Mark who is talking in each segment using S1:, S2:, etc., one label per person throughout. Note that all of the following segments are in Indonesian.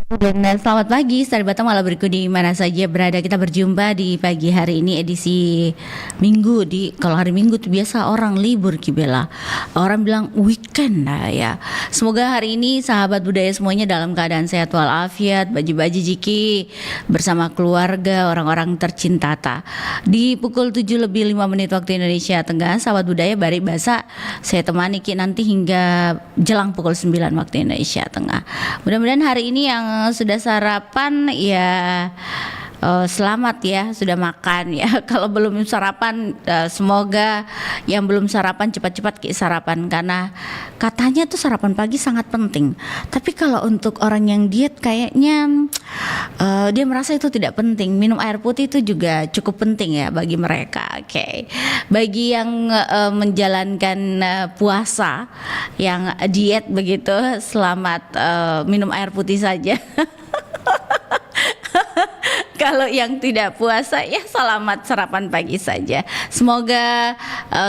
S1: Dan selamat pagi, sahabat malam berikut di mana saja berada. Kita berjumpa di pagi hari ini edisi Minggu. Kalau hari Minggu tuh biasa orang libur Kibela. Orang bilang weekend lah ya. Semoga hari ini sahabat budaya semuanya dalam keadaan sehat walafiat, baji-baji jiki bersama keluarga, orang-orang tercinta ta. Di pukul 7 lebih 5 menit waktu Indonesia Tengah, sahabat budaya Bari Basa saya temani Ki nanti hingga jelang pukul 9 waktu Indonesia Tengah. Mudah-mudahan hari ini yang sudah sarapan ya selamat ya, sudah makan ya. Kalau belum sarapan semoga yang belum sarapan cepat-cepat sarapan, karena katanya tuh sarapan pagi sangat penting. Tapi kalau untuk orang yang diet kayaknya dia merasa itu tidak penting. Minum air putih itu juga cukup penting ya bagi mereka. Oke. Bagi yang menjalankan puasa, yang diet begitu, selamat minum air putih saja. Kalau yang tidak puasa ya selamat sarapan pagi saja. Semoga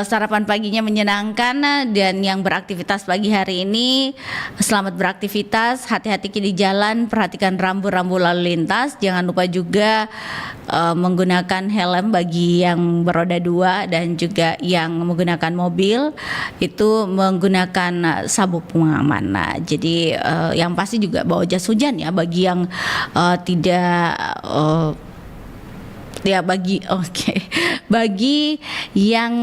S1: sarapan paginya menyenangkan, dan yang beraktivitas pagi hari ini selamat beraktivitas, hati-hati di jalan, perhatikan rambu-rambu lalu lintas, jangan lupa juga menggunakan helm bagi yang beroda 2 dan juga yang menggunakan mobil itu menggunakan sabuk pengaman. Nah, jadi yang pasti juga bawa jas hujan ya bagi yang tidak ya bagi yang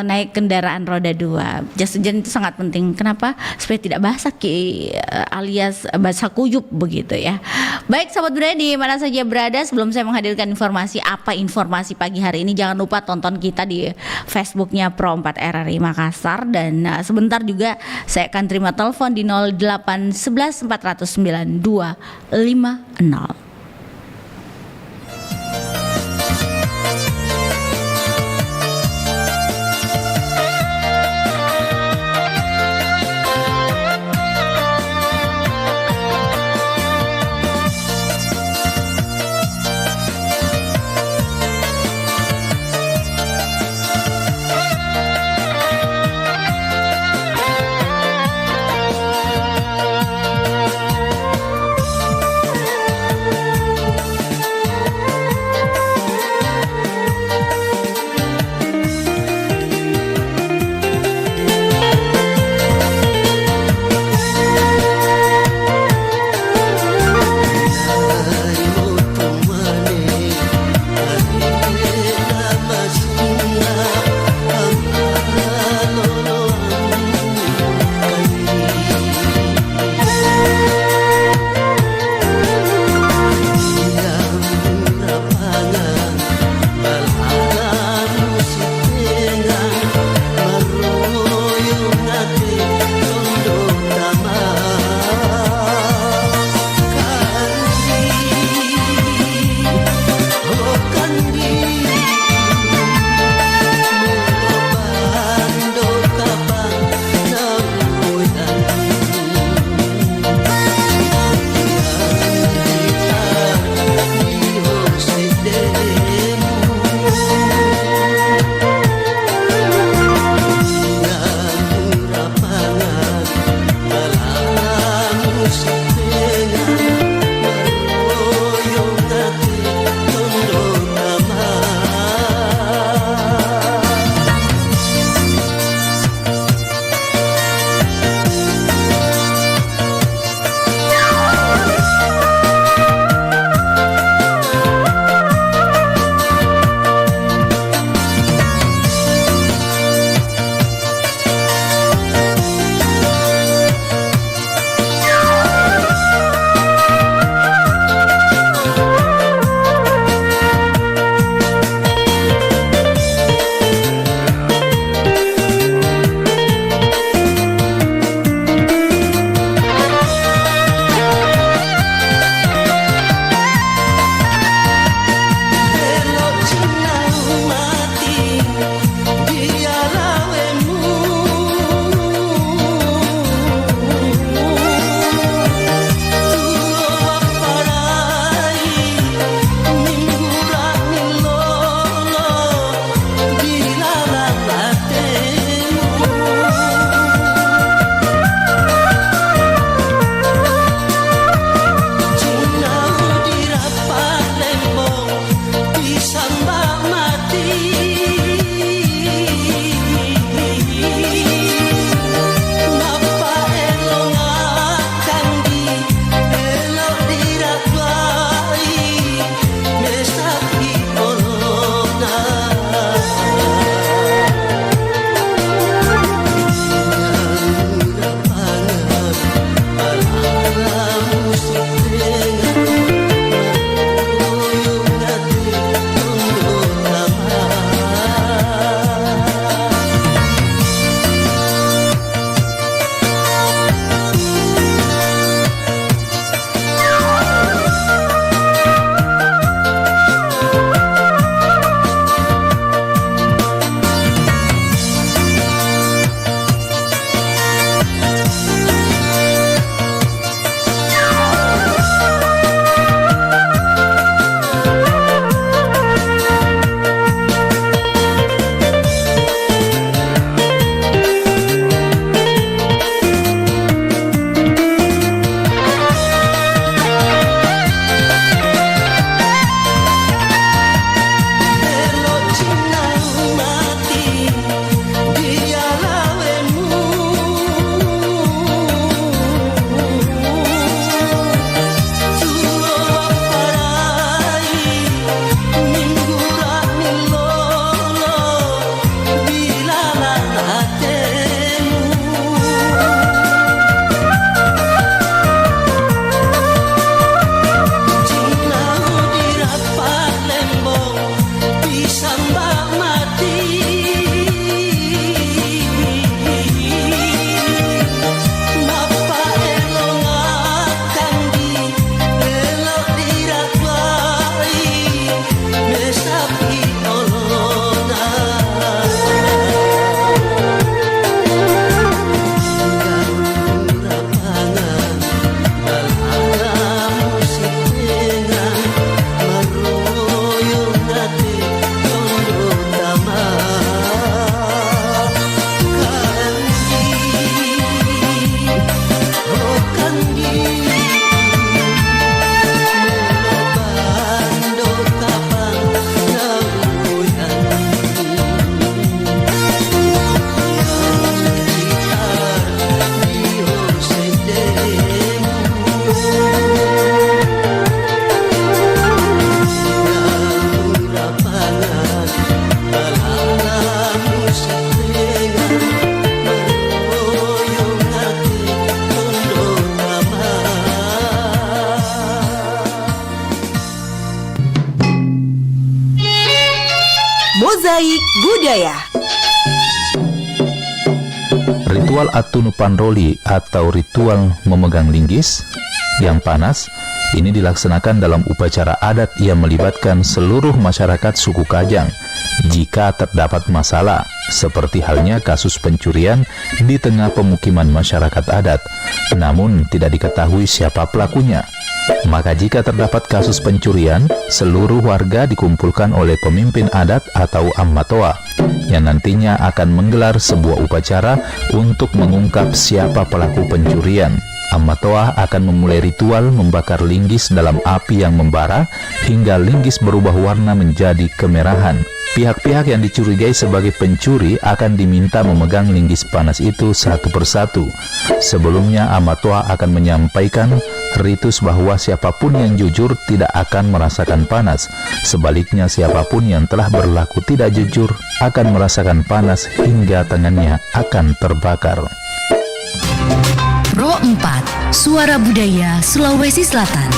S1: naik kendaraan roda 2, jas hujan itu sangat penting. Kenapa? Supaya tidak basah alias basah kuyup begitu ya. Baik sahabat budaya di mana saja berada, sebelum saya menghadirkan informasi pagi hari ini, jangan lupa tonton kita di Facebooknya Pro 4 RRI Makassar, dan sebentar juga saya akan terima telepon di 0811 409 250.
S2: Mozaik Budaya.
S3: Ritual Atunu Panroli atau ritual memegang linggis yang panas ini dilaksanakan dalam upacara adat yang melibatkan seluruh masyarakat suku Kajang jika terdapat masalah, seperti halnya kasus pencurian di tengah pemukiman masyarakat adat, namun tidak diketahui siapa pelakunya. Maka jika terdapat kasus pencurian, seluruh warga dikumpulkan oleh pemimpin adat atau ammatoa yang nantinya akan menggelar sebuah upacara untuk mengungkap siapa pelaku pencurian. Ammatoa akan memulai ritual membakar linggis dalam api yang membara hingga linggis berubah warna menjadi kemerahan. Pihak-pihak yang dicurigai sebagai pencuri akan diminta memegang linggis panas itu satu persatu. Sebelumnya, Ammatoa akan menyampaikan ritus bahwa siapapun yang jujur tidak akan merasakan panas. Sebaliknya, siapapun yang telah berlaku tidak jujur akan merasakan panas hingga tangannya akan terbakar.
S2: Pro 4, Suara Budaya Sulawesi Selatan.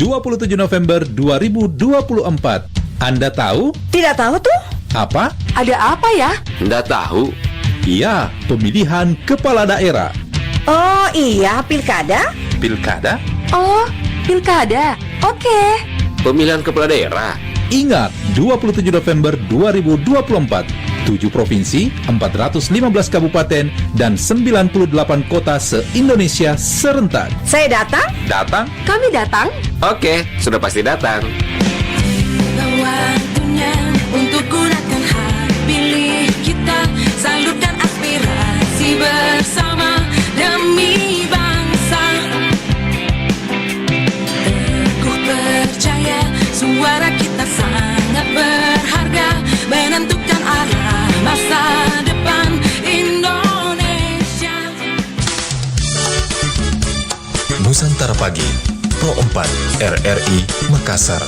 S3: 27 November 2024. Anda tahu?
S4: Tidak tahu tuh?
S3: Apa?
S4: Ada apa ya?
S5: Nggak tahu.
S3: Iya, pemilihan kepala daerah.
S4: Oh iya, pilkada?
S3: Pilkada?
S4: Oh, pilkada. Oke.
S5: Pemilihan kepala daerah.
S3: Ingat, 27 November 2024. 7 provinsi, 415 kabupaten, dan 98 kota se-Indonesia serentak.
S4: Saya datang?
S3: Datang?
S4: Kami datang?
S5: Oke, sudah pasti datang.
S6: Waktunya untuk gunakan hak pilih kita, salurkan aspirasi bersama demi bangsa. Teguh percaya suara kita sangat berharga, menentukan arah masa depan Indonesia.
S7: Nusantara Pagi, Pro 4, RRI Makassar.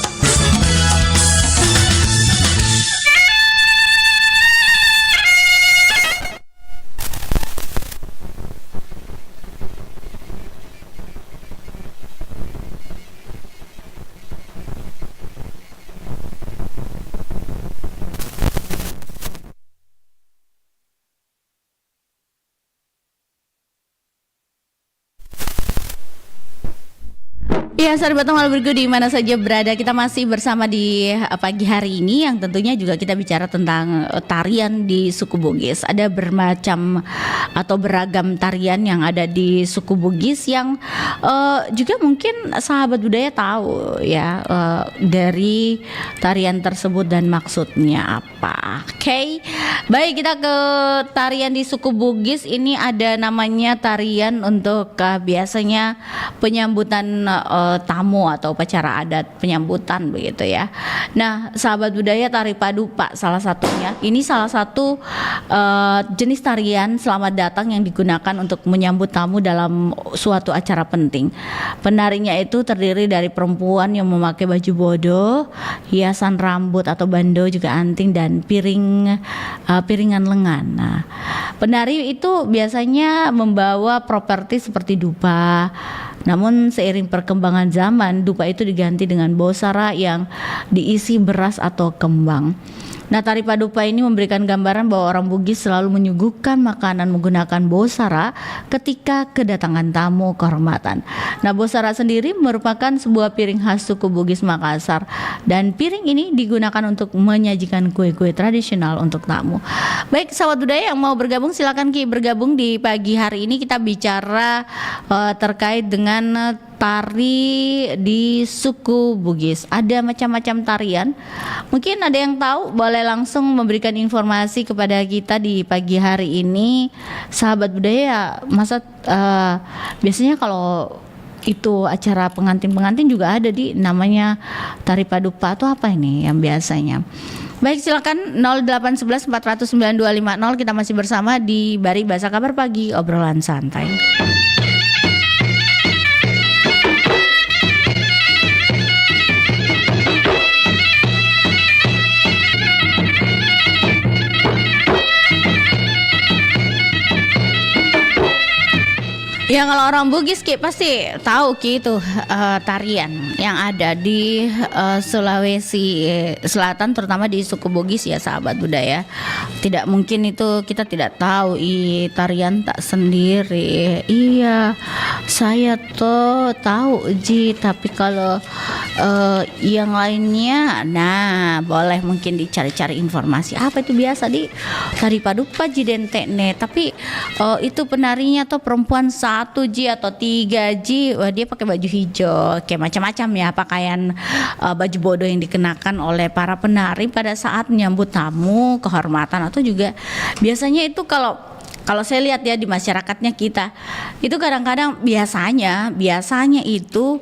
S1: Ya, sahabat Malbergo di mana saja berada, kita masih bersama di pagi hari ini yang tentunya juga kita bicara tentang tarian di suku Bugis. Ada bermacam atau beragam tarian yang ada di suku Bugis yang juga mungkin sahabat budaya tahu ya dari tarian tersebut dan maksudnya apa. Oke. Baik, kita ke tarian di suku Bugis. Ini ada namanya tarian untuk biasanya penyambutan tamu atau upacara adat penyambutan begitu ya. Nah, sahabat budaya, tari padupa salah satunya. Ini salah satu jenis tarian selamat datang yang digunakan untuk menyambut tamu dalam suatu acara penting. Penarinya itu terdiri dari perempuan yang memakai baju bodo, hiasan rambut atau bando, juga anting dan piringan lengan. Nah, penari itu biasanya membawa properti seperti dupa. Namun seiring perkembangan zaman, dupa itu diganti dengan bosara yang diisi beras atau kembang. Nah, tari padupa ini memberikan gambaran bahwa orang Bugis selalu menyuguhkan makanan menggunakan bosara ketika kedatangan tamu kehormatan. Nah, bosara sendiri merupakan sebuah piring khas suku Bugis Makassar, dan piring ini digunakan untuk menyajikan kue-kue tradisional untuk tamu. Baik, sahabat budaya yang mau bergabung silakan bergabung di pagi hari ini. Kita bicara terkait dengan tari di suku Bugis. Ada macam-macam tarian. Mungkin ada yang tahu, boleh langsung memberikan informasi kepada kita di pagi hari ini. Sahabat budaya, masa biasanya kalau itu acara pengantin juga ada di namanya tari padupa atau apa ini yang biasanya. Baik, silakan 0811 400 9250. Kita masih bersama di Bari Bahasa Kabar Pagi, obrolan santai. Ya, kalau orang Bugis pasti tahu itu tarian yang ada di Sulawesi Selatan, terutama di suku Bugis ya sahabat budaya. Tidak mungkin itu kita tidak tahu tarian tak sendiri. Iya, saya tuh tahu Ji, tapi kalau yang lainnya, nah boleh mungkin dicari-cari informasi. Apa itu biasa di tari padupa Ji dentekne, tapi itu penarinya tuh perempuan 1G atau 3G, dia pakai baju hijau, kayak macam-macam ya pakaian baju bodoh yang dikenakan oleh para penari pada saat menyambut tamu kehormatan, atau juga biasanya itu kalau saya lihat ya di masyarakatnya kita itu kadang-kadang biasanya itu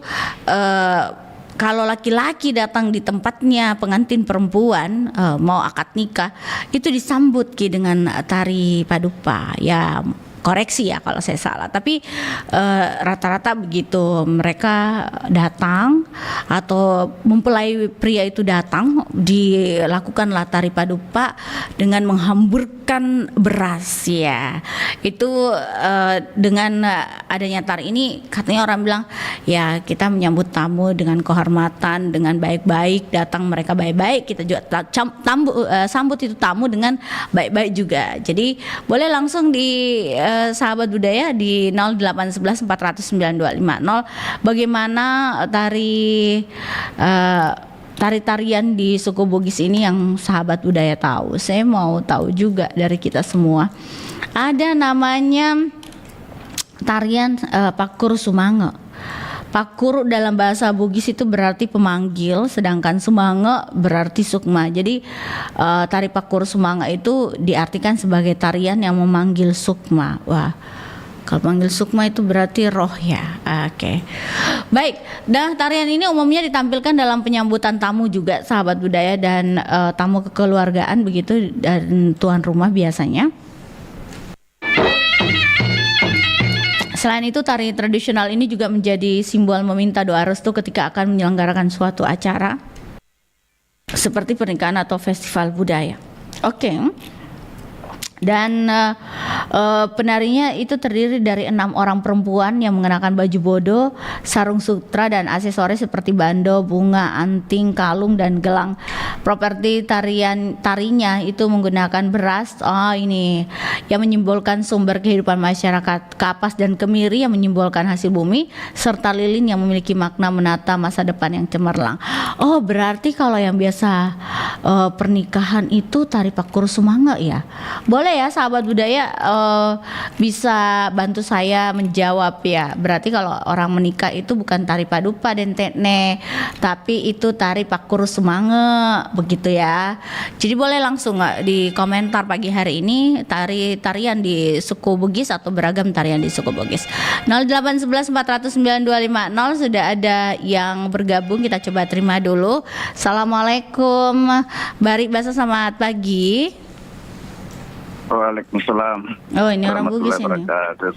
S1: kalau laki-laki datang di tempatnya pengantin perempuan mau akad nikah, itu disambut dengan tari padupa ya. koreksi ya kalau saya salah. Tapi rata-rata begitu, mereka datang atau mempelai pria itu datang, dilakukanlah tari padupa dengan menghamburkan beras ya. Itu dengan adanya tari ini katanya orang bilang ya kita menyambut tamu dengan kehormatan, dengan baik-baik, datang mereka baik-baik, kita juga sambut itu tamu dengan baik-baik juga. Jadi boleh langsung di sahabat budaya di 0811 409 250 bagaimana tarian di suku Bugis ini yang sahabat budaya tahu. Saya mau tahu juga dari kita semua. Ada namanya tarian Pakur Sumange. Pakur dalam bahasa Bugis itu berarti pemanggil, sedangkan Sumange berarti sukma. Jadi tari Pakur Sumange itu diartikan sebagai tarian yang memanggil sukma. Wah, kalau panggil sukma itu berarti roh ya. Oke. Baik, nah tarian ini umumnya ditampilkan dalam penyambutan tamu juga sahabat budaya dan tamu kekeluargaan begitu, dan tuan rumah biasanya. Selain itu, tari tradisional ini juga menjadi simbol meminta doa restu ketika akan menyelenggarakan suatu acara seperti pernikahan atau festival budaya. Oke. Dan penarinya itu terdiri dari 6 orang perempuan yang mengenakan baju bodo, sarung sutra, dan aksesoris seperti bando, bunga, anting, kalung, dan gelang. Properti tarinya itu menggunakan beras, ini yang menyimbolkan sumber kehidupan masyarakat, kapas dan kemiri yang menyimbolkan hasil bumi, serta lilin yang memiliki makna menata masa depan yang cemerlang. Oh, berarti kalau yang biasa pernikahan itu tari Pakur Sumange ya. Boleh ya sahabat budaya bisa bantu saya menjawab ya. Berarti kalau orang menikah itu bukan tari padupa dan tekne, tapi itu tari Pakur Sumange begitu ya. Jadi boleh langsung di komentar pagi hari ini tarian di suku Bugis atau beragam tarian di suku Bugis. 0811 409 250 sudah ada yang bergabung, kita coba terima dulu. Assalamualaikum Bari Basa, selamat pagi.
S8: Waalaikumsalam.
S1: Oh, ini orang Bugis ini.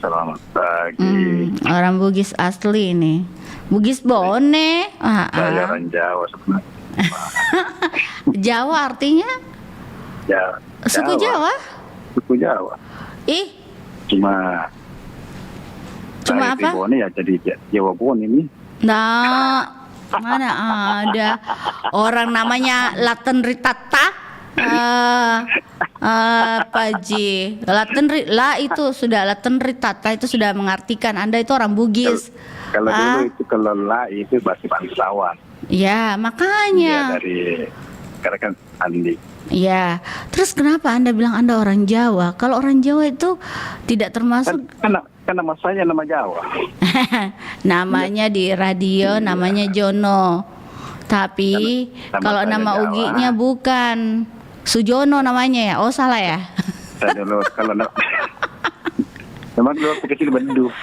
S8: Selamat pagi.
S1: Orang Bugis asli ini. Bugis Bone.
S8: Saya orang Jawa sebenarnya.
S1: Jawa artinya?
S8: Jawa.
S1: Suku Jawa?
S8: Suku Jawa.
S1: Ih.
S8: Cuma
S1: apa?
S8: Bone ya jadi Jawa Bone ini.
S1: Nah, mana ada orang namanya Laten Ritata? Pak Ji, itu sudah Laten Ritata itu sudah mengartikan Anda itu orang Bugis.
S8: Kalau dulu itu kelola itu bahasa bangsawan.
S1: Ya, makanya.
S8: Ya, dari karena kan Andi.
S1: Ya, terus kenapa Anda bilang Anda orang Jawa? Kalau orang Jawa itu tidak termasuk.
S8: Kan nama saya nama Jawa.
S1: Namanya di radio namanya Jono. Tapi kalau nama Uginya bukan Sujono namanya ya. Oh, salah ya?
S8: Saya dulu kalau memang dulu waktu kecil Bedu.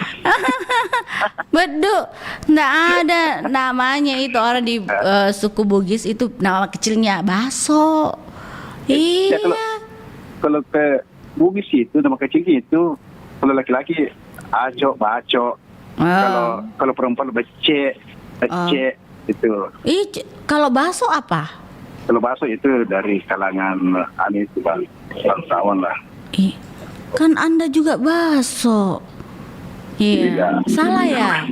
S1: Bedu, nggak ada namanya itu orang di suku Bugis itu nama kecilnya Baso. Iya.
S8: Kalau ke Bugis itu nama kecilnya itu kalau laki-laki Aco, Baco. Kalau perempuan Bece itu.
S1: Kalau Baso apa?
S8: Kalau Baso itu dari kalangan bangsawan lah.
S1: Kan Anda juga Baso. Iya. Salah ya?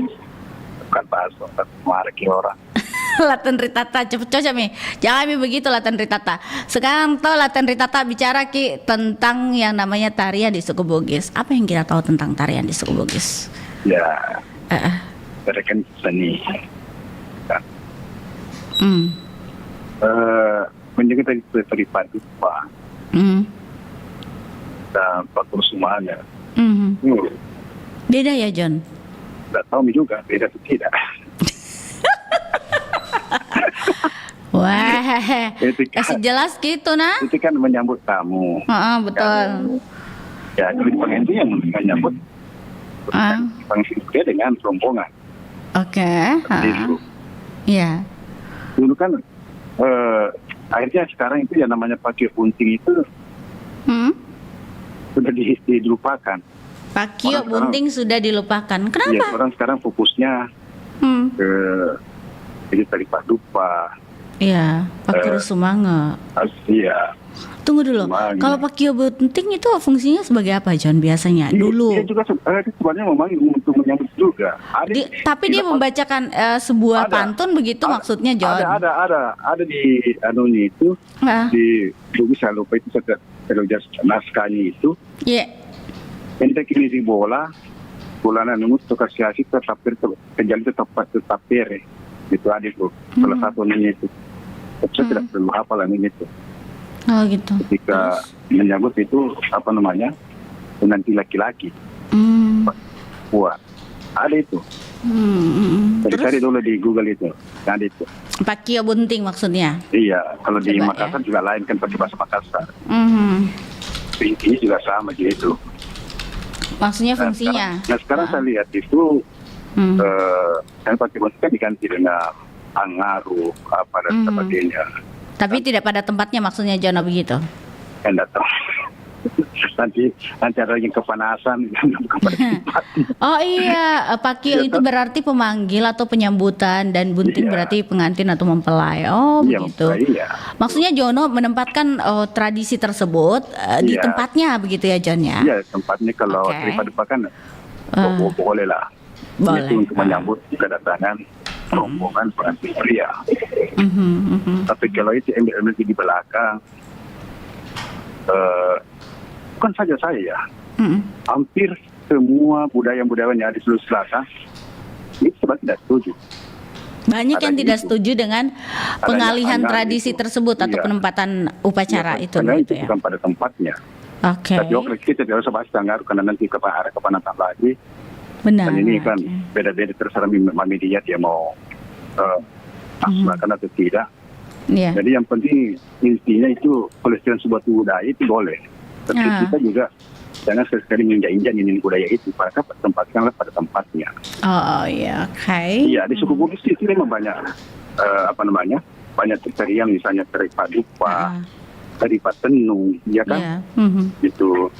S8: Bukan Baso, marki orang.
S1: Laten Ritata, cocok nih. Jangan begitu Laten Ritata. Sekarang tahu Laten Ritata bicara Ki tentang yang namanya tarian di suku Bugis. Apa yang kita tahu tentang tarian di suku Bugis?
S8: Ya. Mereka seni. Kan. Menjaga tari padupa dan Pakur Sumange.
S1: Beda ya John?
S8: Tidak tahu juga beda atau tidak.
S1: Wah, kasih jelas gitu nah.
S8: Itu kan menyambut tamu.
S1: Betul.
S8: Ya, jadi pengantin yang menyambut pengantin dia dengan rombongan.
S1: Oke. Iya.
S8: Dulu kan akhirnya sekarang itu yang namanya pakai punting itu sudah dilupakan.
S1: Pakio
S8: Orang
S1: bunting sudah dilupakan.
S8: Iya,
S1: Kenapa?
S8: orang sekarang fokusnya ke jadi Taripak Dupa.
S1: Iya, Pakio Sumanga.
S8: Iya.
S1: Tunggu dulu.
S8: Sumanga.
S1: Kalau Pakio bunting itu fungsinya sebagai apa, John, biasanya? Dulu.
S8: Dia juga sebenarnya memanggil untuk menyambut juga.
S1: Tapi dia membacakan sebuah
S8: Ada.
S1: pantun begitu maksudnya, John.
S8: Ada di anunya itu
S1: Ah.
S8: di buku saya lupa itu kalau naskahnya itu.
S1: Iya.
S8: Ente kini di bola nunggu tukar siasi tetap terjadi tetap pere. Itu ada itu salah satu nanya itu. Saya tidak perlu hafal ini itu.
S1: Oh gitu.
S8: Ketika menyambut itu apa namanya nanti laki-laki. Wah, ada itu. Cari dulu di Google itu. Ada itu.
S1: Pakio bunting maksudnya.
S8: Iya, kalau di
S1: Coba,
S8: Makassar juga lain kan pakai bahasa Makassar. Ini juga sama gitu.
S1: Maksudnya fungsinya.
S8: Sekarang saya lihat itu saya pakai bunting kan diganti dengan angaru apa dan sebagainya.
S1: Tapi tidak pada tempatnya maksudnya, John, begitu.
S8: Kan datang. nanti ada yang kepanasan.
S1: Oh iya, Pakio itu berarti pemanggil atau penyambutan dan bunting
S8: Iya.
S1: berarti pengantin atau mempelai. Oh
S8: Iya,
S1: begitu.
S8: mempelai, iya.
S1: Maksudnya Jono menempatkan tradisi tersebut di
S8: Iya.
S1: tempatnya begitu ya, John ya?
S8: Iya, tempatnya kalau
S1: Oke.
S8: daripada kan boleh lah.
S1: Boleh.
S8: Itu untuk menyambut kedatangan rombongan pengantin pria. Tapi kalau itu embel-embel di belakang, bukan saja saya, hampir semua budaya-budaya yang ada di seluruh selatan itu sebenarnya tidak setuju.
S1: Banyak yang
S8: Adanya
S1: tidak
S8: itu.
S1: setuju dengan
S8: Adanya
S1: pengalihan
S8: angan
S1: tradisi
S8: itu.
S1: tersebut atau
S8: Iya.
S1: penempatan upacara
S8: Ya,
S1: itu
S8: karena
S1: begitu
S8: itu
S1: ya.
S8: bukan pada tempatnya.
S1: Oke.
S8: Tapi oke, kita tidak usah bahas tanggal karena nanti ada kepanatan lagi.
S1: Benar.
S8: Dan ini kan
S1: oke.
S8: beda-beda terserah media dia mau laksanakan atau tidak.
S1: Iya.
S8: Jadi yang penting intinya itu pelestarian sebuah budaya itu boleh. Tapi kita juga jangan sekali-sekali menginjak-injak ini budaya itu. Maka tempatkanlah pada tempatnya.
S1: Oh iya, oke.
S8: Iya, di suku Bugis itu memang banyak banyak tarian misalnya Taripak Dupa, Taripak Tenung, ya kan?
S1: Iya.
S8: Itu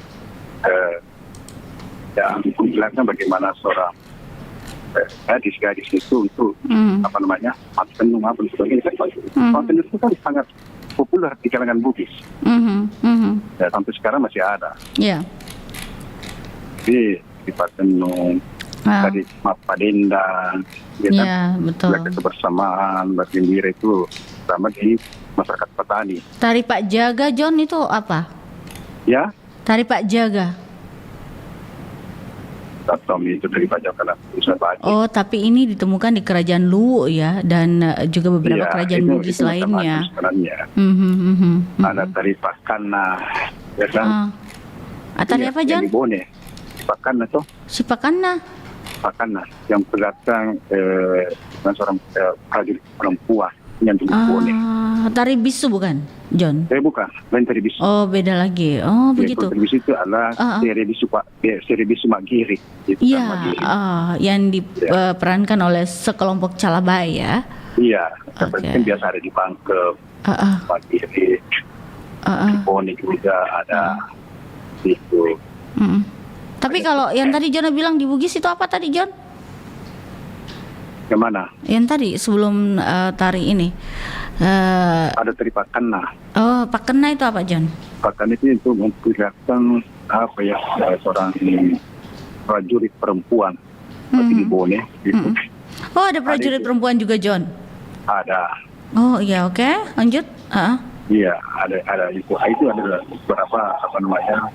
S8: yang menjelaskan bagaimana seorang gadis-gadis itu untuk tenung apa dan sebagainya. Tenung itu kan sangat populer di kalangan Bugis. Ya, sampai sekarang masih ada.
S1: Iya.
S8: Di Tenung, tadi Padendang, ya kan?
S1: Iya, betul.
S8: Belajar kebersamaan, bergembira itu sama di masyarakat petani.
S1: Tari Pak Jaga, John, itu apa?
S8: Ya,
S1: Tari Pak Jaga.
S8: Tom itu dari pajak karena usaha pajak.
S1: Oh, tapi ini ditemukan di Kerajaan Luwu ya, dan juga beberapa kerajaan Bugis lainnya.
S8: Sebenarnya ada tari Pakana, ya kan?
S1: Tari apa, John?
S8: Yang di Bone, Pakana tuh.
S1: Si Pakana.
S8: Pakana yang berdatang dengan seorang prajurit perempuan yang di Bone.
S1: Tari bisu bukan, John?
S8: Bukan, lain tari bisu.
S1: Oh, beda lagi. Oh, begitu.
S8: Tari bisu itu adalah seri bisu Magiri.
S1: Iya, yang diperankan oleh sekelompok calabai ya.
S8: Iya, seperti kan biasa ada di Pangkep, Magiri, di Bone juga ada itu.
S1: Tapi kalau yang tadi John bilang di Bugis itu apa tadi, John?
S8: Yang mana?
S1: Yang tadi sebelum tari ini.
S8: Ada tari Pakana.
S1: Oh, Pakena itu apa, John?
S8: Pakana itu memperlihatkan apa ya seorang prajurit perempuan seperti di Bone gitu.
S1: Oh, ada prajurit perempuan juga, John?
S8: Ada.
S1: Oh iya, oke. Lanjut.
S8: Iya, ada itu. Itu ada beberapa apa namanya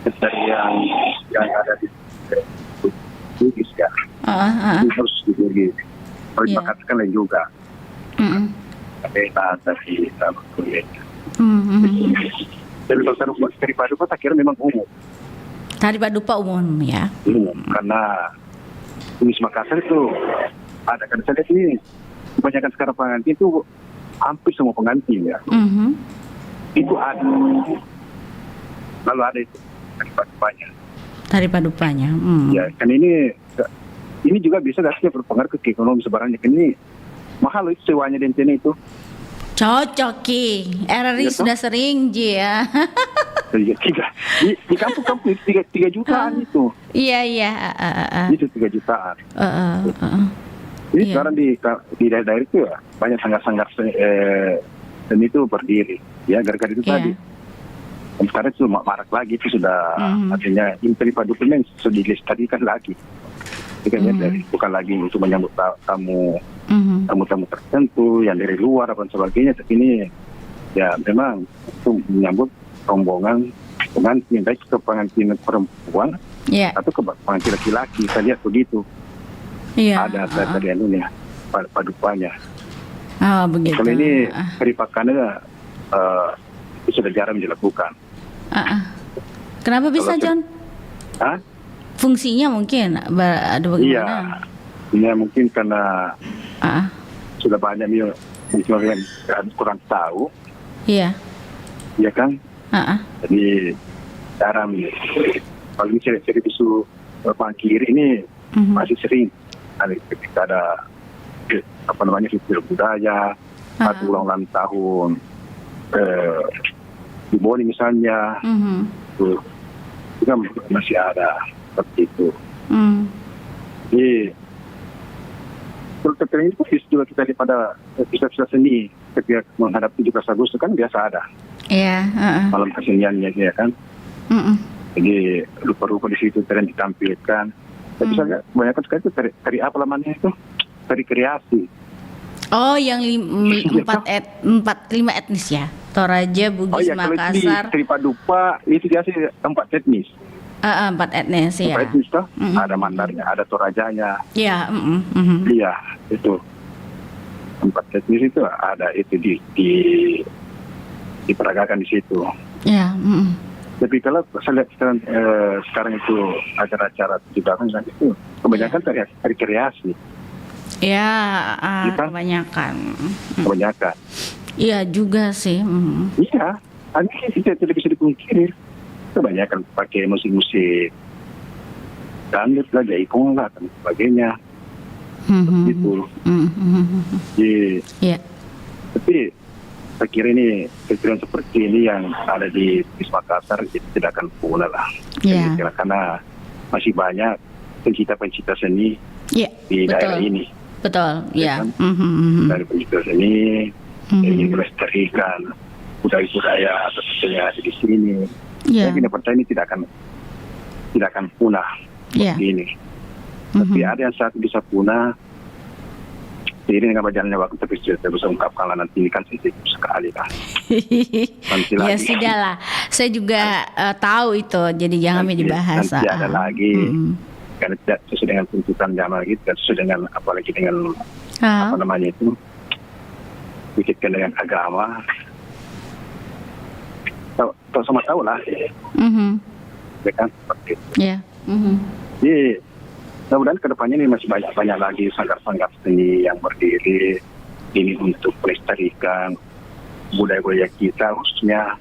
S8: dari yang ada di Bugis ya. Itu harus dibagi. Harus dikatakan lain juga. Tapi sama kulit. Jadi kalau tari paduka tak kira memang umum.
S1: Tari paduka umum ya.
S8: Umum karena Bugis Makassar itu ada kan saya lihat ini kebanyakan sekarang pengantin itu hampir semua pengantin ya. Itu ada. Lalu ada itu tari padupanya.
S1: Tari padupanya.
S8: Ya kan ini juga bisa gak sih berpengaruh ke ekonomi sebarangnya. Ini mahal itu sewanya dentene itu.
S1: Cocok Ki. RRI
S8: Iya,
S1: sudah sering Ji ya.
S8: Di kampung-kampung itu 3 jutaan itu.
S1: Iya.
S8: Itu 3 jutaan. Jadi
S1: Iya.
S8: sekarang di daerah itu ya banyak sanggar-sanggar seni itu berdiri. Ya gara-gara itu
S1: Iya.
S8: tadi. Dan sekarang itu marak lagi itu sudah artinya imperi padukumen sudah dilestarikan lagi. Jadi kan dari bukan lagi untuk menyambut tamu tertentu yang dari luar dan sebagainya. Tapi ini ya memang untuk menyambut rombongan pengantin, baik ke pengantin perempuan
S1: Iya.
S8: atau ke pengantin laki-laki. Saya lihat begitu.
S1: Iya.
S8: Ada tadi anunya padukannya.
S1: Oh, begitu.
S8: Kalau ini peripakannya itu sudah jarang dilakukan.
S1: Kenapa bisa,
S8: Kalau
S1: John?
S8: Hah?
S1: Fungsinya mungkin ada
S8: Iya.
S1: bagaimana?
S8: Ini mungkin karena sudah banyak mungkin yang kurang tahu,
S1: Iya.
S8: ya kan? Jadi jarang. Kalau ini seri bisu kiri ini masih sering. Ketika ada festival budaya atau ulang tahun di Boni misalnya, itu kan masih ada seperti itu. Jadi terkait itu juga kita lihat pada festival seni ketika menghadapi 17 Agustus kan biasa ada malam keseniannya ya kan. Jadi rupa-rupa di situ tren ditampilkan. Tapi saya kebanyakan sekali itu tari apa namanya itu? Tari kreasi.
S1: Oh, yang 5 etnis ya? Toraja, Bugis,
S8: Kalau
S1: Makassar.
S8: itu di Padupa itu biasa 4 etnis.
S1: 4 etnis ya.
S8: 4 etnis toh. Ada Mandarnya, ada Torajanya.
S1: Iya.
S8: Iya, itu 4 etnis itu ada itu diperagakan di situ.
S1: Iya.
S8: Tapi kalau saya lihat sekarang itu acara-acara 17 dan itu kebanyakan tari kreasi.
S1: Ya,
S8: Kita?
S1: kebanyakan.
S8: Kebanyakan.
S1: Iya juga sih.
S8: Iya, ini tidak bisa dipungkiri. Kebanyakan pakai musik-musik dangdut lah, jaipong lah, dan sebagainya. Gitu. Jadi,
S1: Iya.
S8: tapi saya kira ini kegiatan seperti ini yang ada di Makassar itu tidak akan punah lah.
S1: Iya.
S8: Karena masih banyak pencipta-pencipta seni
S1: Iya.
S8: di daerah ini.
S1: Betul. Iya.
S8: Kan? Dari pencipta seni yang ingin melestarikan budaya-budaya atau sesuatu yang ada di sini.
S1: Iya.
S8: Saya tidak percaya ini tidak akan punah
S1: Iya.
S8: seperti ini. Tapi ada yang saat bisa punah. Jadi dengan berjalannya waktu tapi saya bisa ungkapkan lah nanti ini kan sensitif sekali kan. Nanti
S1: Ya
S8: lagi.
S1: sudahlah, saya juga tahu itu, jadi jangan dibahas.
S8: Nanti ada lagi karena tidak sesuai dengan tuntutan zaman gitu, tidak sesuai dengan apalagi dengan apa namanya itu dikaitkan dengan agama. Tahu sama tahu lah, ya kan seperti itu.
S1: Ya.
S8: Jadi mudah-mudahan kedepannya ini masih banyak lagi sanggar-sanggar seni yang berdiri ini untuk melestarikan budaya-budaya kita, khususnya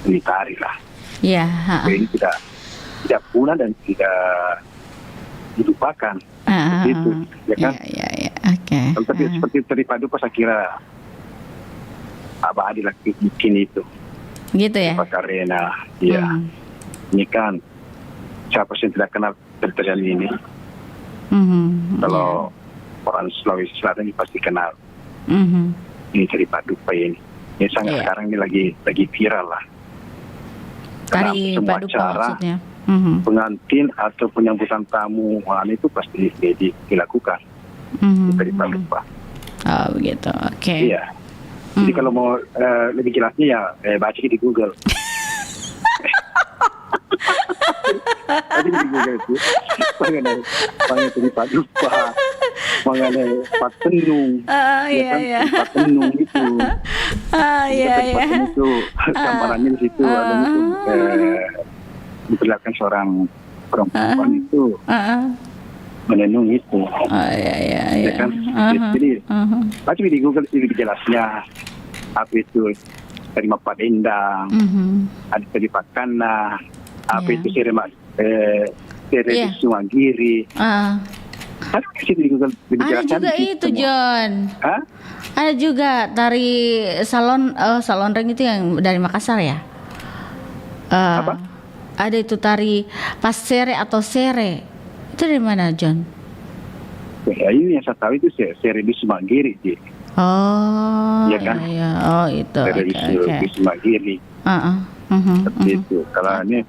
S8: seni tari lah.
S1: Ya.
S8: Jadi ini tidak punah dan tidak dilupakan. Itu, ya kan?
S1: Ya. Oke.
S8: Tapi seperti tari Paduka saya kira abadi lah bikin itu.
S1: Gitu ya.
S8: Pak Arena, ya. Ini kan siapa sih yang tidak kenal tarian ini? Kalau orang Sulawesi Selatan ini pasti kenal. Ini tari Paduka ini. Ini sangat sekarang ini lagi viral lah. Karena
S1: Tari
S8: semua
S1: Paduka
S8: acara
S1: maksudnya.
S8: pengantin atau penyambutan tamu itu pasti dilakukan di tari Paduka.
S1: Oh begitu. Oke.
S8: Iya. Jadi kalau mau lebih jelasnya ya baca di Google. Tadi di Google itu mengenai tari Paduka, mengenai Patenung,
S1: Iya.
S8: Patenung itu.
S1: Iya.
S8: Patenung itu gambarannya di situ ada itu diperlihatkan seorang perempuan itu menenung itu.
S1: Iya.
S8: Ya kan? Jadi baca di Google itu jelasnya apa itu dari Mapadendang, ada dari Pakana, apa itu Serema Sumagiri.
S1: Ada
S8: Ada di Google
S1: juga itu, John.
S8: Hah?
S1: Ada juga tari salonreng itu yang dari Makassar ya?
S8: Apa?
S1: Ada itu tari pasere atau sere. Itu dari mana, John?
S8: Ya, ini yang saya tahu itu seri di Semagiri, Ji.
S1: Oh,
S8: Iya kan?
S1: iya. Oh, itu.
S8: Seri
S1: Oke.
S8: di Semagiri. Seperti itu. Kalau ini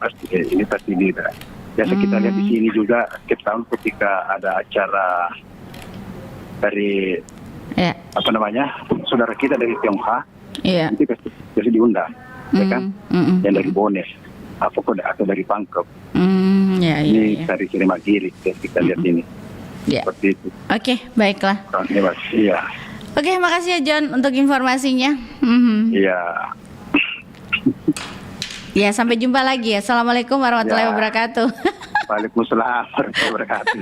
S8: pasti tidak. Biasa kita lihat di sini juga, kita tahu ketika ada acara dari
S1: Ya.
S8: saudara kita dari Tionghoa,
S1: Iya.
S8: itu pasti diundang, ya kan? Yang dari Bones, atau dari Pangkep.
S1: Ya,
S8: Ini
S1: iya.
S8: dari Semagiri kita lihat ini.
S1: Ya.
S8: Seperti itu.
S1: Oke, baiklah.
S8: Ini Mas, iya.
S1: Oke, makasih ya John untuk informasinya.
S8: Iya.
S1: Ya, sampai jumpa lagi ya. Assalamualaikum warahmatullahi
S8: Ya.
S1: wabarakatuh.
S8: Waalaikumsalam warahmatullahi wabarakatuh.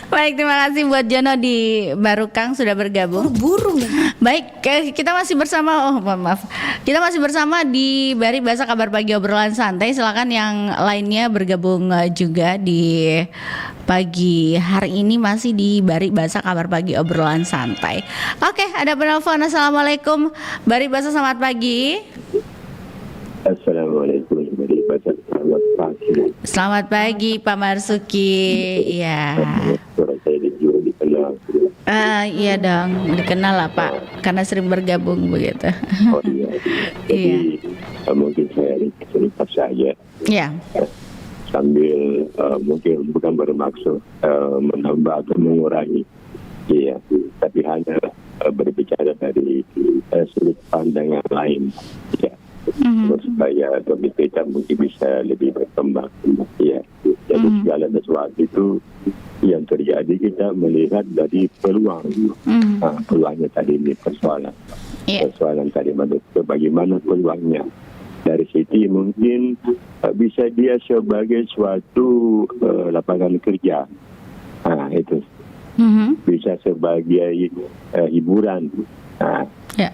S1: Baik, terima kasih buat Jono di Barukang sudah bergabung.
S4: Burung ya.
S1: Baik, kita masih bersama. Maaf. Kita masih bersama di Bari Bahasa Kabar Pagi Obrolan Santai. Silakan yang lainnya bergabung juga di pagi hari ini masih di Bari Bahasa Kabar Pagi Obrolan Santai. Oke, ada penelpon. Assalamualaikum. Bari Bahasa, selamat pagi.
S9: Assalamualaikum warahmatullahi wabarakatuh.
S1: Selamat pagi Pak Marsuki. Iya.
S9: Suara saya juga dikenal.
S1: Iya dong, dikenal lah Pak, karena sering bergabung begitu.
S9: Oh iya.
S1: Iya.
S9: Jadi mungkin saya cerita saja
S1: Iya.
S9: sambil mungkin bukan bermaksud menambah atau mengurangi. Iya. Tapi hanya berbicara dari sudut pandang yang lain. Iya. Supaya topik kita mungkin bisa lebih berkembang. Ya, jadi segala sesuatu itu yang terjadi kita melihat dari peluang. Peluangnya tadi ini persoalan. Persoalan tadi bagaimana peluangnya. Dari situ mungkin bisa dia sebagai suatu lapangan kerja. Itu bisa sebagai hiburan.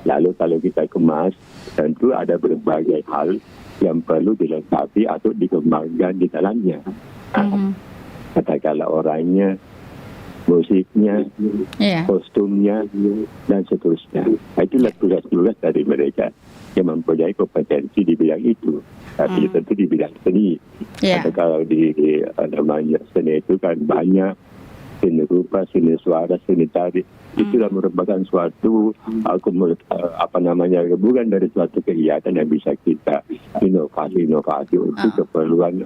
S9: Lalu kalau kita kemas, tentu ada berbagai hal yang perlu dilengkapi atau dikembangkan di dalamnya. Katakanlah orangnya, musiknya, kostumnya, dan seterusnya. Itulah tugas-tugas dari mereka yang mempunyai kompetensi di bidang itu. Tapi tentu di bidang seni. Kalau di namanya seni itu kan banyak seni rupa, seni suara, seni tari. Itulah merupakan suatu bukan dari suatu kegiatan yang bisa kita inovasi untuk keperluan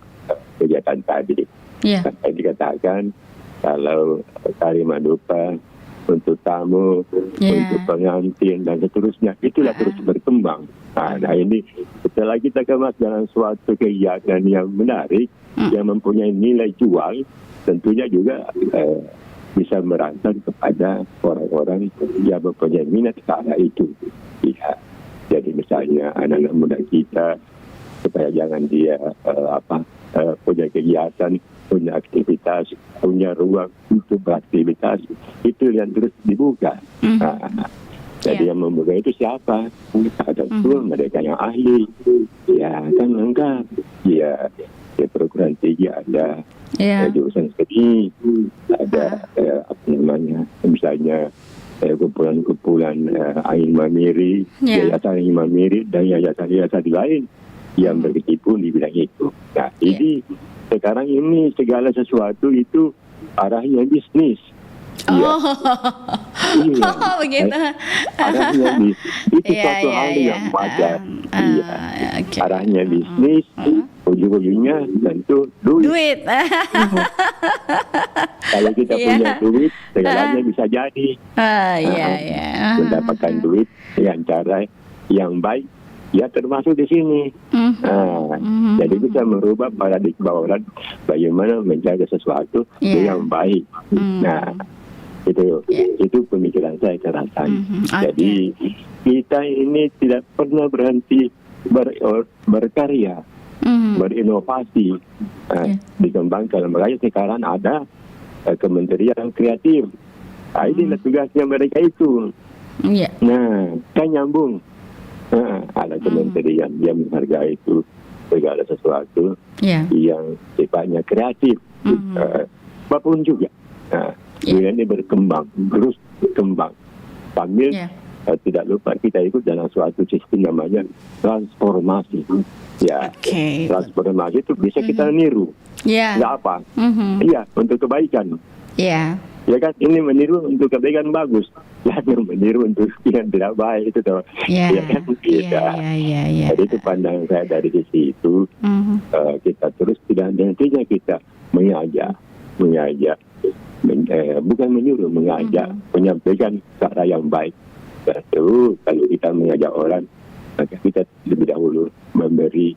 S9: kegiatan tadi. Saya dikatakan kalau tari madupa untuk tamu, untuk pengantin dan seterusnya, itulah terus berkembang. Nah ini setelah kita kemas dalam suatu kegiatan yang menarik, yang mempunyai nilai jual, tentunya juga bisa merangsang kepada orang-orang yang mempunyai minat ke arah itu. Ya. Jadi misalnya anak-anak muda kita supaya jangan dia punya kegiatan, punya aktivitas, punya ruang untuk beraktivitas, itu yang terus dibuka. Jadi yang membuka itu siapa? Tentu mereka yang ahli. Ya kan lengkap. Ya perguruan tinggi ada. Jurusan seni ada misalnya kumpulan Ain Mamiri, Yayasan Ain Mamiri dan yayasan lain yang berkecimpung di bidang itu. Nah ini sekarang ini segala sesuatu itu arahnya bisnis.
S1: Begitu.
S9: Arahnya bisnis itu suatu hal yang wajar. Arahnya bisnis. Ujung-ujungnya tentu duit. Kalau kita punya duit, segalanya bisa jadi. Mendapatkan duit dengan cara yang baik, ya termasuk di sini. Jadi kita merubah paradigma orang bagaimana menjaga sesuatu yang baik. Nah, itu pemikiran saya rasanya. Jadi kita ini tidak pernah berhenti berkarya. Berinovasi, dikembangkan. Makanya sekarang ada kementerian kreatif. Inilah tugasnya mereka itu. Nah, kan nyambung. Ada kementerian yang menghargai itu segala sesuatu yang sifatnya kreatif. Apapun juga. Ini berkembang, terus berkembang. panggil. Tidak lupa kita ikut dalam suatu sistem namanya transformasi. Ya, transformasi itu bisa kita niru. Nggak apa? Iya, untuk kebaikan. Ya kan, ini meniru untuk kebaikan bagus. Yang meniru untuk yang tidak baik itu toh. Ya kan, Jadi itu pandangan saya dari sisi itu. Kita terus tidak nantinya kita mengajak, bukan menyuruh, mengajak, menyampaikan cara yang baik. Lalu kalau kita mengajak orang, maka kita lebih dahulu memberi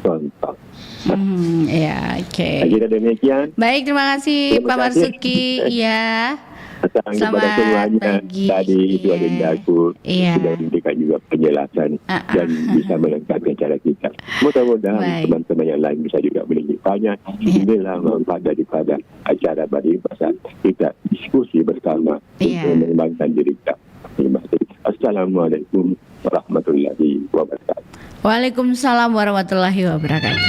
S9: contoh. Jadi demikian.
S1: Baik, terima kasih Pak Marzuki. Ya. Selamat pagi.
S9: Tadi itu agendaku sudah memberikan juga penjelasan dan bisa melengkapi acara kita. Mudah-mudahan teman-teman yang lain bisa juga menikmatinya. Inilah manfaat daripada acara Bari Bahasa kita diskusi bersama untuk mengembangkan diri kita. Terima kasih. Assalamualaikum warahmatullahi wabarakatuh.
S1: Waalaikumsalam warahmatullahi wabarakatuh.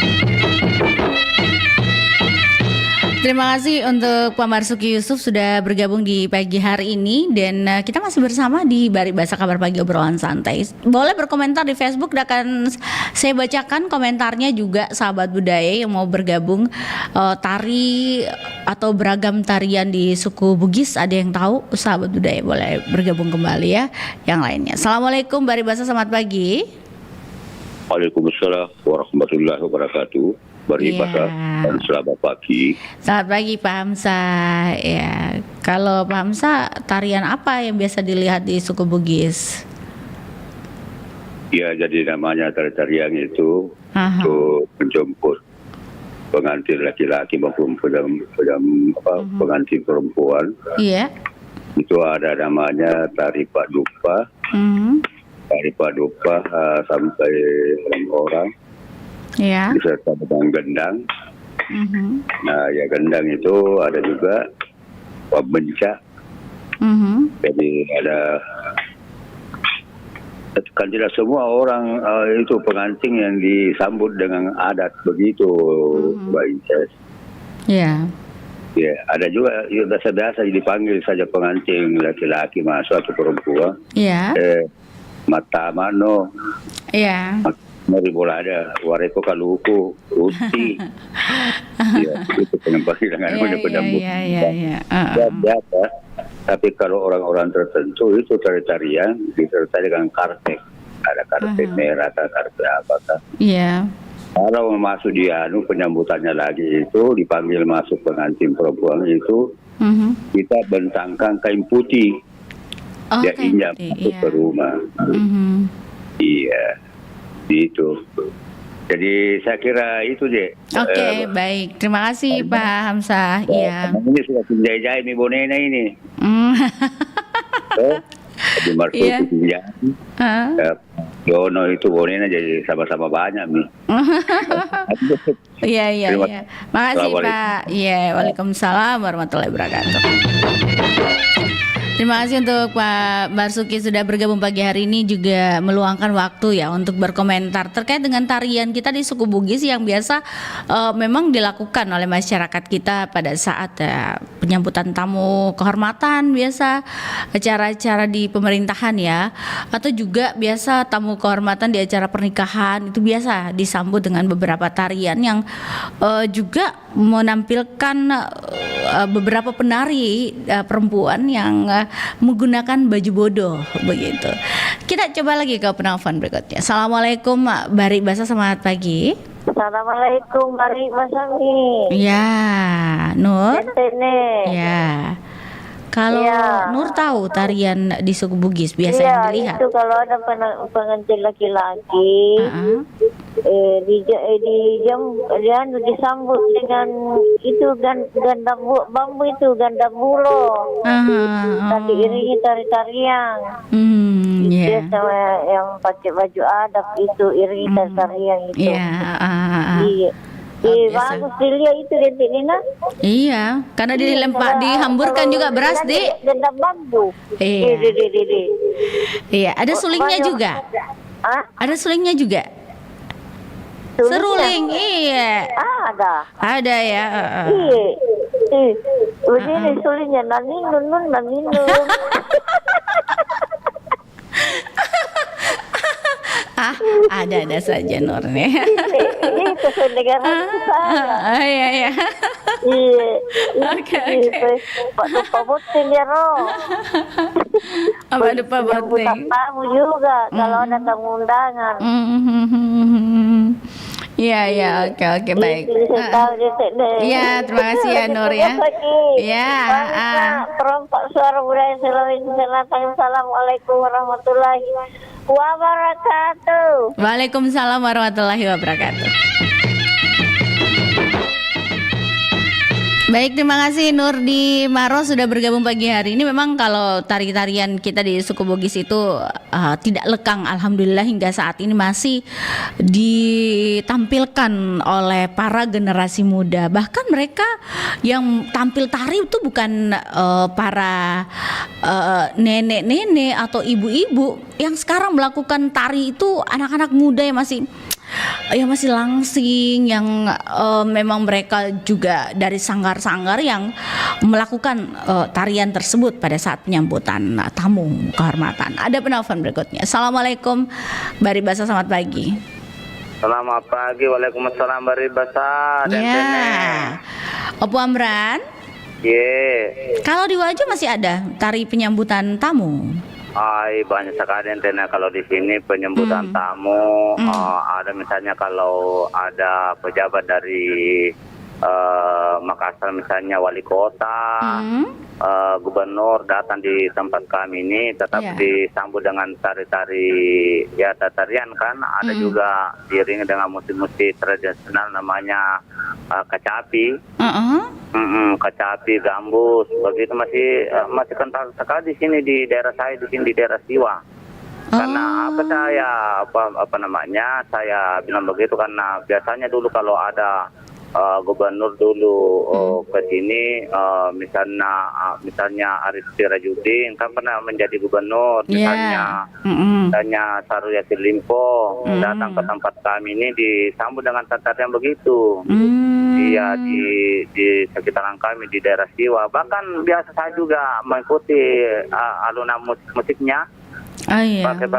S1: Terima kasih untuk Pak Marzuki Yusuf sudah bergabung di pagi hari ini, dan kita masih bersama di Bari Bahasa Kabar Pagi Obrolan Santai. Boleh berkomentar di Facebook, akan saya bacakan komentarnya juga sahabat budaya yang mau bergabung. Tari atau beragam tarian di suku Bugis, ada yang tahu? Sahabat budaya boleh bergabung kembali ya. Yang lainnya. Assalamualaikum Bari Bahasa, selamat pagi.
S10: Waalaikumsalam warahmatullahi wabarakatuh. Bari Bahasa dan selamat pagi.
S1: Selamat pagi Pak Hamsa. Ya, kalau Pak Hamsa, tarian apa yang biasa dilihat di suku Bugis?
S10: Ya, jadi namanya tarian itu untuk menjemput pengantin laki-laki maupun pengantin perempuan.
S1: Iya.
S10: Itu ada namanya tari paduka. Tari paduka sampai 6 orang.
S1: Ya.
S10: Disertai dengan gendang. Nah, ya gendang itu ada juga pembencak. Jadi ada, kan tidak semua orang itu pengantin yang disambut dengan adat begitu, Mbak Inces.
S1: Ya.
S10: Ya, ada juga biasa-biasa dipanggil saja pengantin laki-laki masuk atau perempuan.
S1: Ya.
S10: Mata mano.
S1: Ya.
S10: Mari bola ada wareko kaluku uti. Ya, itu pengembang dengan penyambut. Biasa. Tapi kalau orang-orang tertentu itu tari-tarian disertai dengan karpet. Ada karpet merah atau karpet apakah.
S1: Iya.
S10: Kalau masuk di penyambutannya lagi itu dipanggil masuk pengantin perempuan itu, kita bentangkan kain putih. Dia injak masuk ke rumah. Iya. Itu. Jadi saya kira itu deh.
S1: Oke, baik. Terima kasih Pak Hamsa. Iya.
S10: Ini sudah pinjai-jai mi bonena ini. Di Marzuki pinjai. Yono itu bonena jadi sama-sama banyak mi. Iya.
S1: Makasih Pak. Iya, waalaikumsalam warahmatullahi wabarakatuh. Terima kasih untuk Pak Marzuki sudah bergabung pagi hari ini, juga meluangkan waktu ya untuk berkomentar terkait dengan tarian kita di suku Bugis yang biasa memang dilakukan oleh masyarakat kita pada saat penyambutan tamu kehormatan, biasa acara-acara di pemerintahan ya, atau juga biasa tamu kehormatan di acara pernikahan itu biasa disambut dengan beberapa tarian yang juga menampilkan beberapa penari perempuan yang menggunakan baju bodoh begitu. Kita coba lagi ke penelpon berikutnya. Assalamualaikum Bari Bahasa, selamat pagi.
S11: Assalamualaikum Bari Bahasa nih.
S1: Ya, Nur.
S11: Ya.
S1: Kalau Nur tahu tarian di suku Bugis biasa yang dilihat.
S11: Itu kalau ada pengantin laki-laki disambut dengan itu ganda bambu itu ganda bulo. Dan diiringi tari-tarian. Dia sama yang pakai baju adat itu iringi tari-tarian itu. Iya. Bagus dilihat itu Dentik Nina.
S1: Iya, karena dihamburkan juga beras di
S11: ganda bambu.
S1: Iya, ada sulingnya juga. Ada sulingnya juga. Seruling, iya. Ada ya.
S11: Iya. Begini sulingnya naninun.
S1: Ada saja Nur nih.
S11: Itu pendengaran saya.
S1: Iya.
S11: Iya.
S1: Oke.
S11: Pak Dupa Buting ya roh.
S1: Apa Dupa Buting?
S11: Tamu juga kalau ada tamu undangan.
S1: Iya, oke baik. Iya, terima kasih ya Nur ya. Iya.
S11: Perompak suara budaya Sulawesi Selatan. Assalamualaikum warahmatullahi wabarakatuh.
S1: Waalaikumsalam warahmatullahi wabarakatuh. Baik, terima kasih Nur di Maros sudah bergabung pagi hari ini. Memang kalau tari-tarian kita di suku Bugis itu tidak lekang, alhamdulillah hingga saat ini masih ditampilkan oleh para generasi muda. Bahkan mereka yang tampil tari itu bukan para nenek-nenek atau ibu-ibu. Yang sekarang melakukan tari itu anak-anak muda yang masih langsing, yang memang mereka juga dari sanggar-sanggar yang melakukan tarian tersebut pada saat penyambutan tamu kehormatan. Ada penelpon berikutnya. Assalamualaikum Baribasa, selamat pagi.
S12: Selamat pagi, waalaikumsalam Baribasa.
S1: Ya, Opo Amran. Kalau di Wajo masih ada tari penyambutan tamu?
S12: Banyak sekali Tena kalau di sini penyambutan tamu. Ada misalnya kalau ada pejabat dari Makassar, misalnya wali kota, gubernur datang di tempat kami ini, tetap disambut dengan tari-tari tarian kan. Ada juga diiringi dengan musik-musik tradisional namanya kacapi. Kacapi, gambus, begitu masih kental sekali di sini di daerah saya, di sini di daerah Siwa. Karena saya bilang begitu karena biasanya dulu kalau ada gubernur dulu ke sini, misalnya Arif Sirajudin kan pernah menjadi gubernur, misalnya Sarul Yassin Limpo datang ke tempat kami ini disambut dengan tarian begitu. Iya, di sekitaran kami di daerah Siwa. Bahkan biasa saya juga mengikuti alunan musiknya. Pakai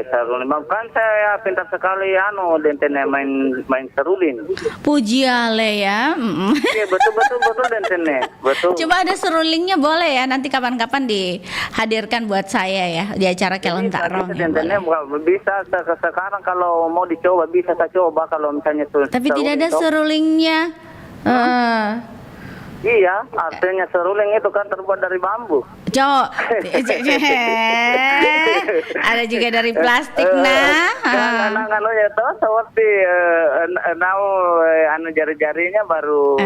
S12: seruling. Kan saya pintar sekali dentene main seruling.
S1: Puji Ale ya.
S12: Iya, betul dentene. Betul.
S1: Coba ada serulingnya boleh ya, nanti kapan-kapan dihadirkan buat saya ya di acara Kelontak Rong.
S12: Bisa sekarang kalau mau dicoba bisa saya coba kalau misalnya
S1: tapi tidak ada serulingnya.
S12: Iya, artinya seruling itu kan terbuat dari bambu.
S1: Ada juga dari plastik
S12: seperti jari-jarinya baru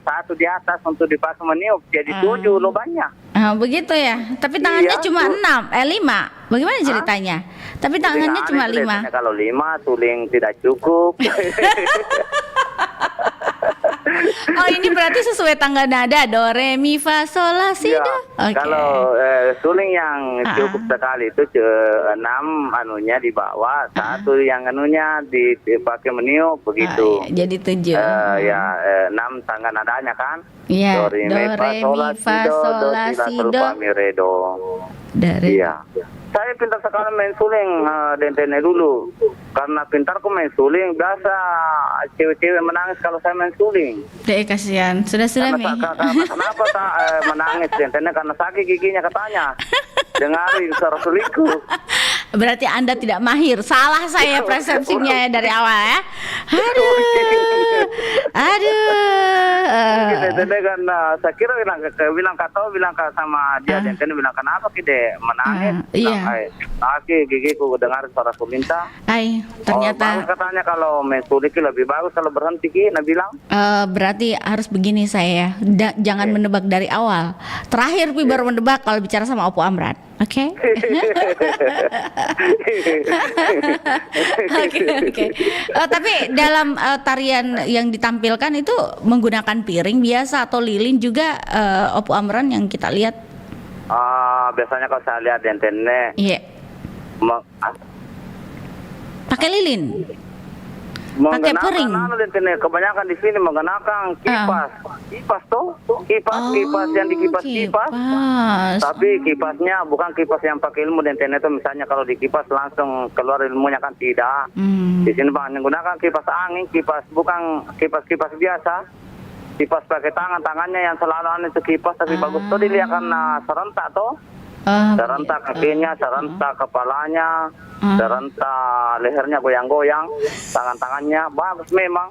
S12: satu di atas untuk dipasang meniup, jadi 7 lo banyak.
S1: Begitu ya. Tapi tangannya cuma 5. Bagaimana ceritanya? Tapi tangannya cuma 5.
S12: Kalau 5 suling tidak cukup.
S1: Oh, ini berarti sesuai tangga nada do re mi fa sol la si do.
S12: Kalau suling yang cukup sekali itu 6 anunya di bawah, 1 yang anunya dipakai meniup begitu.
S1: Jadi 7.
S12: 6 tangga nadanya kan?
S1: Iya.
S12: Do re mi fa sol la si do. Iya. Saya pintar sekali main suling dentene dulu. Karena pintarku main suling, biasa cewek-cewek menangis kalau saya main suling.
S1: Kasihan, sudah Mi.
S12: Kenapa menangis dentene? Karena sakit giginya katanya. Dengarin suara sulingku.
S1: Berarti Anda tidak mahir. Salah saya persepsinya dari awal ya. Aduh.
S12: Dentene kan saya kira bilang sama dia, dentene bilang kenapa kita menangis?
S1: Iya.
S12: Sakit gigiku dengar suara sulinta.
S1: Ternyata
S12: katanya kalau main suling lebih bagus kalau berhenti bilang.
S1: Berarti harus begini saya ya. Jangan menebak dari awal. Terakhir baru menebak kalau bicara sama Opo Amran. Oke. Tapi dalam tarian yang ditampilkan itu menggunakan piring biasa atau lilin juga, Opo Amran, yang kita lihat?
S12: Biasanya kalau saya lihat dentene.
S1: Iya. Pakai lilin. Pakai piring.
S12: Kebanyakan di sini menggunakan kipas tuh, kipas yang dikipas kipas. Tapi kipasnya bukan kipas yang pakai ilmu dan itu misalnya kalau dikipas langsung keluar ilmunya kan tidak. Di sini Bang menggunakan kipas angin, bukan kipas biasa. Kipas pakai tangannya yang selalu itu kipas tapi bagus tuh dilihat karena serentak tuh. Serentak kakinya, serentak kepalanya, serentak lehernya goyang-goyang, tangannya bagus memang.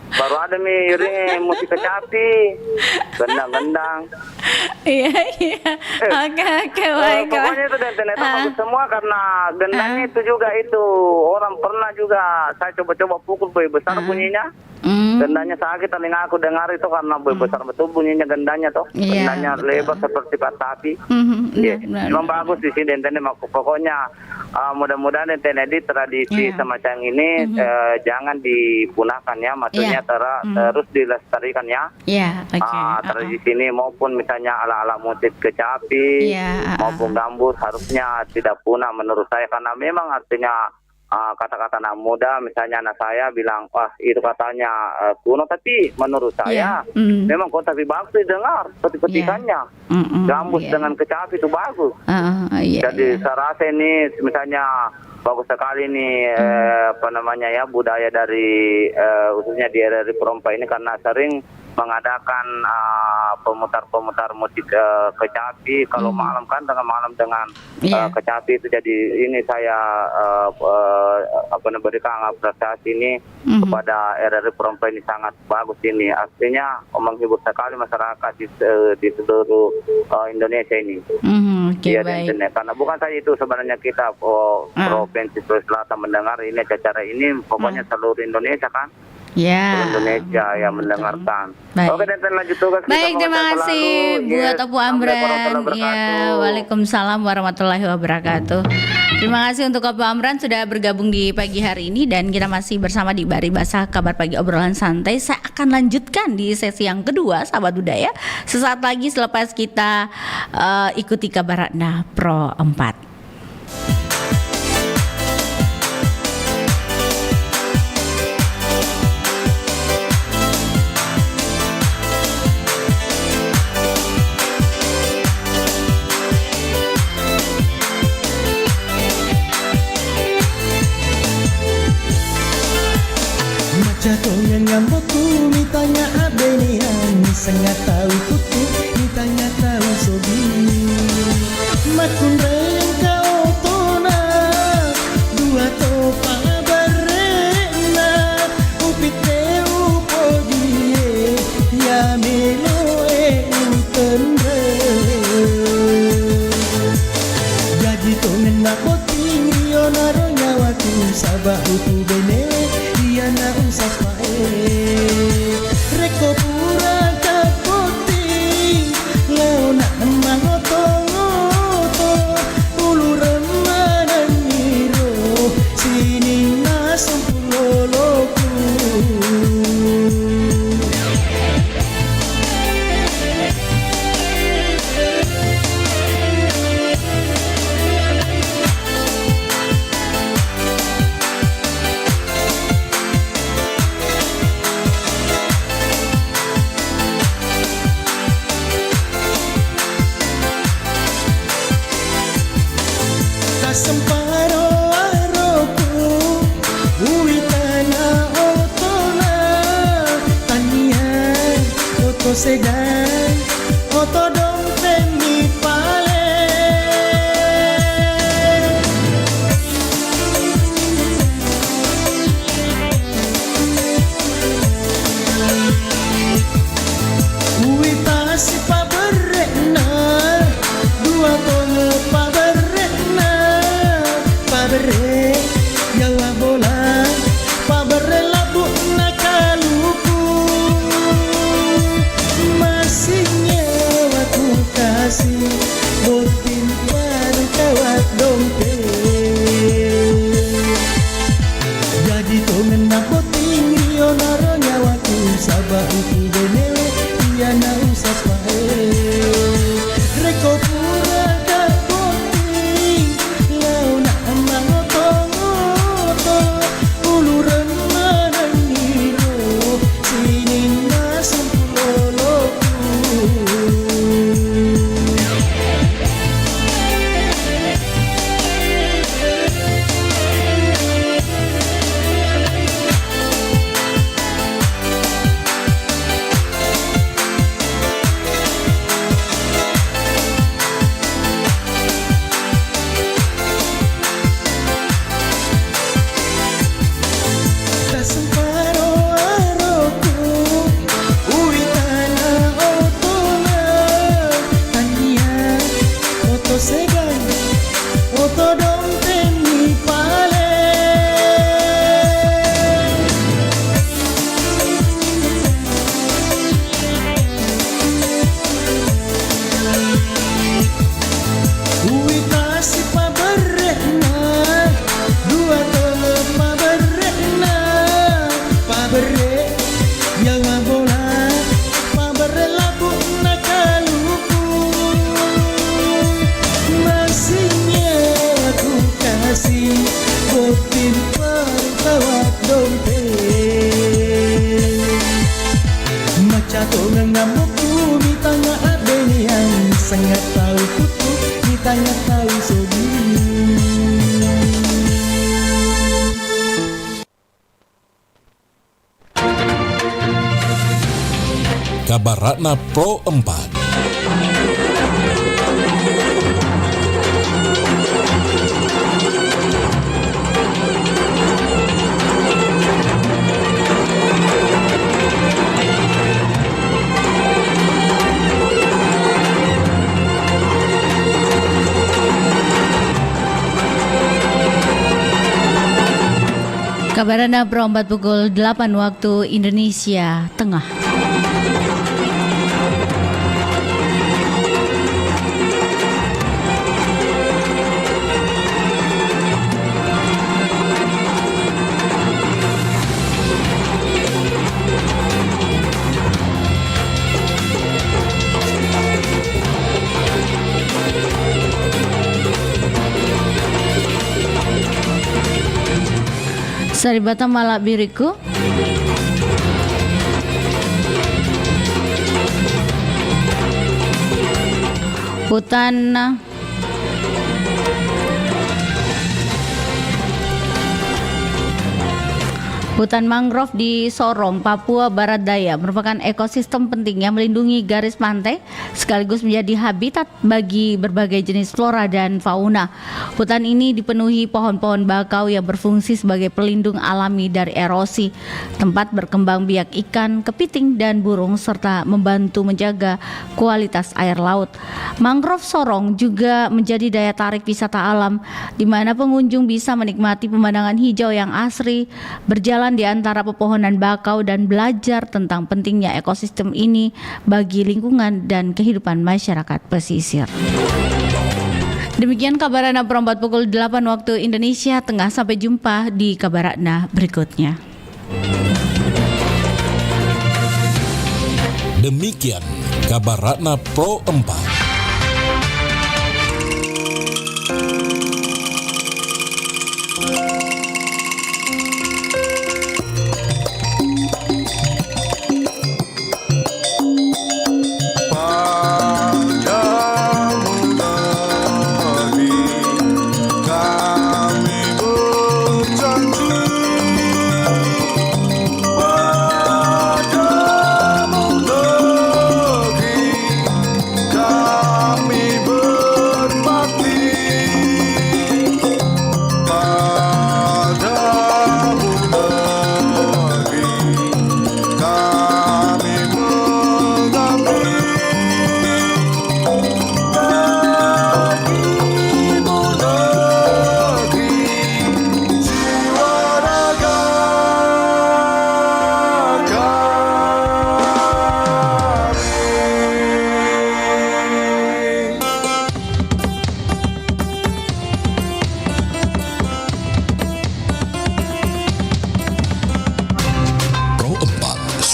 S12: Baru ada miring musik kecapi, gendang-gendang.
S1: Iya. Oke, baik.
S12: Pokoknya itu dan ternyata bagus semua karena gendangnya itu juga itu orang pernah juga saya coba-coba pukul besar bunyinya. Gendanya sakit telinga aku dengar itu karena besar betul bunyinya gendanya tuh. Gendanya lebar seperti sapi. Memang bagus di sini dan pokoknya mudah-mudahan di tradisi semacam ini jangan dipunahkan ya, maksudnya terus dilestarikan ya. Tradisi ini maupun misalnya ala-ala musik kecapi maupun gambus harusnya tidak punah menurut saya karena memang artinya kata-kata anak muda, misalnya anak saya bilang, wah itu katanya kuno, tapi menurut saya memang kok tapi bagus didengar petikannya. Gambus dengan kecapi itu bagus. Jadi saya rasa ini misalnya bagus sekali nih budaya dari khususnya di RRI Perompa ini karena sering mengadakan pemutar musik kecapi kalau malam kan dengan kecapi itu jadi ini saya berikan apresiasi ini kepada RRI Perompa ini sangat bagus ini artinya menghibur sekali masyarakat di seluruh Indonesia ini. Karena bukan saja itu sebenarnya kita Provinsi Sulawesi Selatan mendengar ini acara ini pokoknya seluruh Indonesia kan. Indonesia yang mendengarkan. Oke, dan lanjut tugas.
S1: Baik, terima kasih buat Opu Amran. Waalaikumsalam warahmatullahi wabarakatuh. Terima kasih untuk Opu Amran sudah bergabung di pagi hari ini dan kita masih bersama di Bari Basah Kabar Pagi Obrolan Santai. Saya akan lanjutkan di sesi yang kedua, sahabat budaya. Sesaat lagi selepas kita ikuti kabar Ratna Pro 4.
S13: Jatuhnya nyamboku, mitanya abenian, sangat tahu kutu, mitanya tahu sobi. Makun rengka otona, dua topa barena, upite upodie, ya meloe utendre. Jadi tongen nakoting, rionaro nyawaku, sabah utu bene. Na usapae reko pura kapoti leona mangoto ulu remanan miro sini nasum puloloku. Semparo aroku uitana otona tania oto sedan oto dompet mi pale uita si paberena dua tone paberena pabere yawa bola pabere labu nakaluku masih nyawaku nyamukku, mitanya ada yang sangat tahu kutu, mitanya tahu sobi.
S7: Kabaratna Pro 4.
S1: Kabarana Pro 4 pukul 8 waktu Indonesia Tengah. Saribata Malak Biriku. Hutan mangrove di Sorong, Papua Barat Daya merupakan ekosistem penting yang melindungi garis pantai sekaligus menjadi habitat bagi berbagai jenis flora dan fauna. Hutan ini dipenuhi pohon-pohon bakau yang berfungsi sebagai pelindung alami dari erosi, tempat berkembang biak ikan, kepiting, dan burung, serta membantu menjaga kualitas air laut. Mangrove Sorong juga menjadi daya tarik wisata alam, di mana pengunjung bisa menikmati pemandangan hijau yang asri, berjalan di antara pepohonan bakau, dan belajar tentang pentingnya ekosistem ini bagi lingkungan dan kehidupan masyarakat pesisir. Demikian Kabarana Pro 4 pukul 8 waktu Indonesia Tengah. Sampai jumpa di Kabarana berikutnya.
S7: Demikian Kabaratna Pro 4.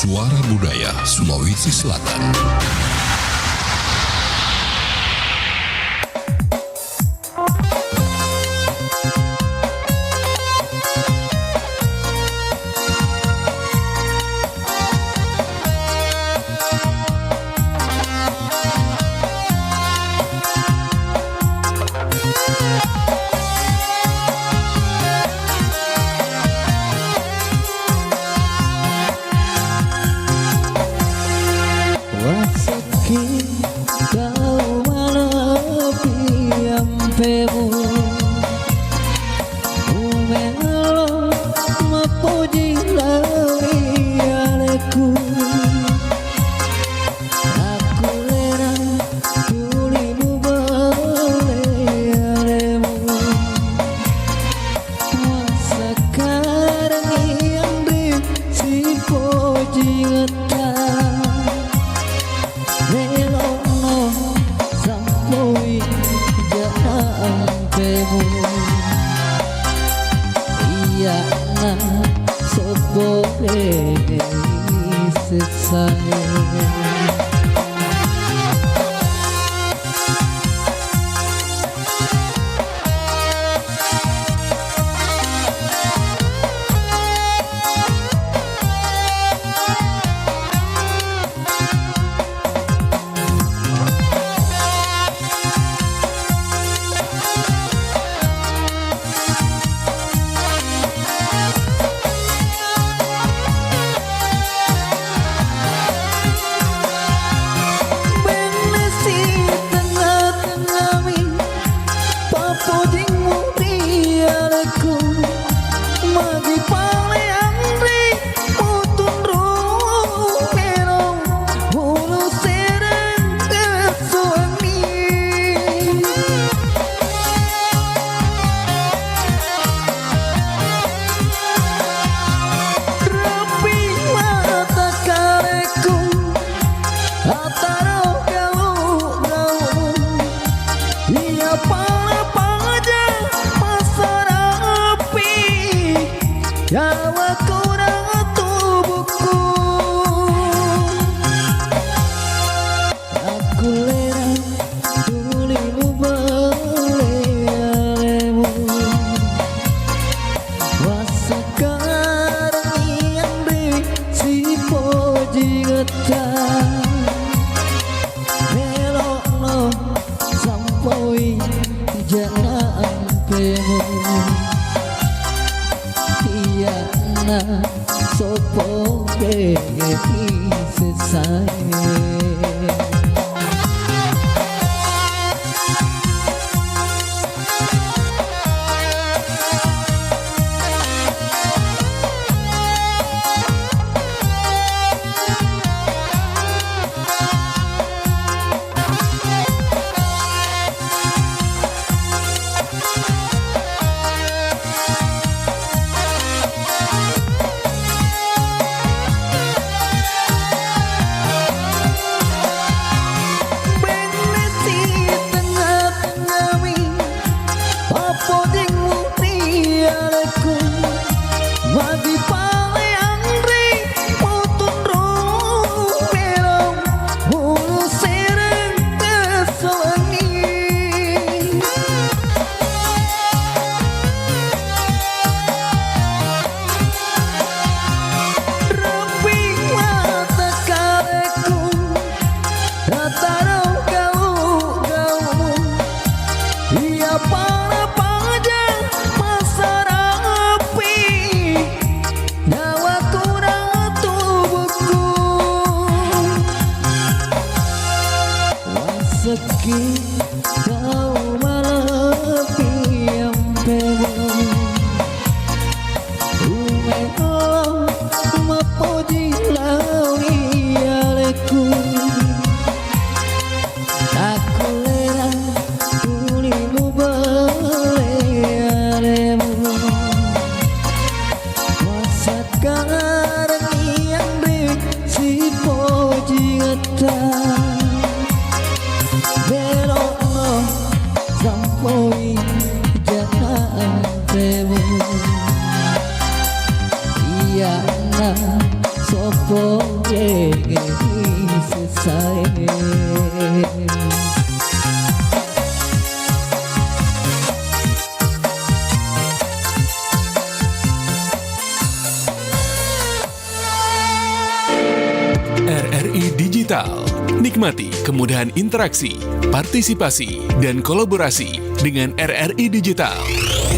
S14: Suara Budaya Sulawesi Selatan.
S13: sopo begi sesai.
S15: RRI Digital. Nikmati kemudahan interaksi, partisipasi, dan kolaborasi dengan RRI Digital.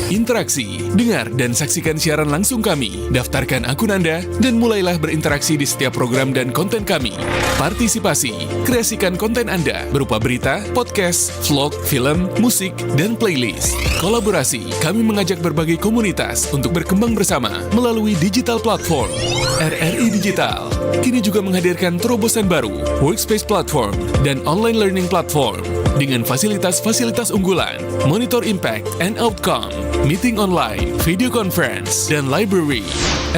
S15: Interaksi, dengar dan saksikan siaran langsung kami, daftarkan akun Anda, dan mulailah berinteraksi di setiap program dan konten kami. Partisipasi, kreasikan konten Anda berupa berita, podcast, vlog, film, musik, dan playlist. Kolaborasi, kami mengajak berbagai komunitas untuk berkembang bersama melalui digital platform. RRI Digital kini juga menghadirkan terobosan baru, workspace platform, dan online learning platform dengan fasilitas-fasilitas unggulan, monitor impact and outcome, meeting online, video conference, dan library.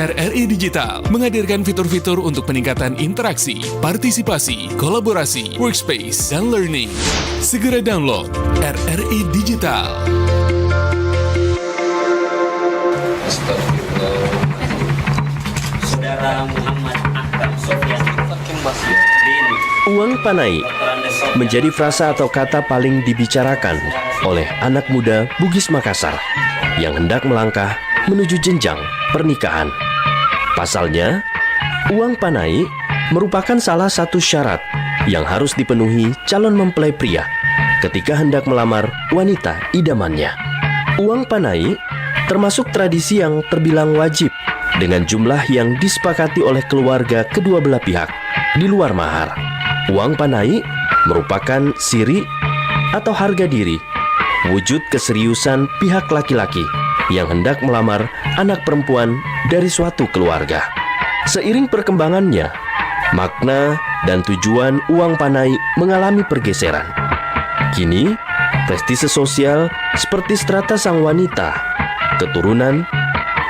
S15: RRI Digital menghadirkan fitur-fitur untuk peningkatan interaksi, partisipasi, kolaborasi, workspace, dan learning. Segera download RRI Digital.
S16: Saudara Muhammad Akram Sofyan
S17: Uang panai menjadi frasa atau kata paling dibicarakan oleh anak muda Bugis Makassar yang hendak melangkah menuju jenjang pernikahan. Pasalnya, uang panai merupakan salah satu syarat yang harus dipenuhi calon mempelai pria ketika hendak melamar wanita idamannya. Uang panai termasuk tradisi yang terbilang wajib dengan jumlah yang disepakati oleh keluarga kedua belah pihak di luar mahar. Uang panai merupakan siri atau harga diri, wujud keseriusan pihak laki-laki yang hendak melamar anak perempuan dari suatu keluarga. Seiring perkembangannya, makna dan tujuan uang panai mengalami pergeseran. Kini, prestise sosial seperti strata sang wanita, keturunan,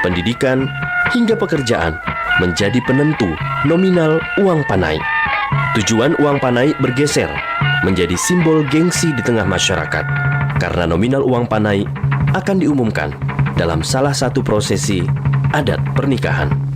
S17: pendidikan, hingga pekerjaan menjadi penentu nominal uang panai. Tujuan uang panai bergeser menjadi simbol gengsi di tengah masyarakat karena nominal uang panai akan diumumkan dalam salah satu prosesi adat pernikahan.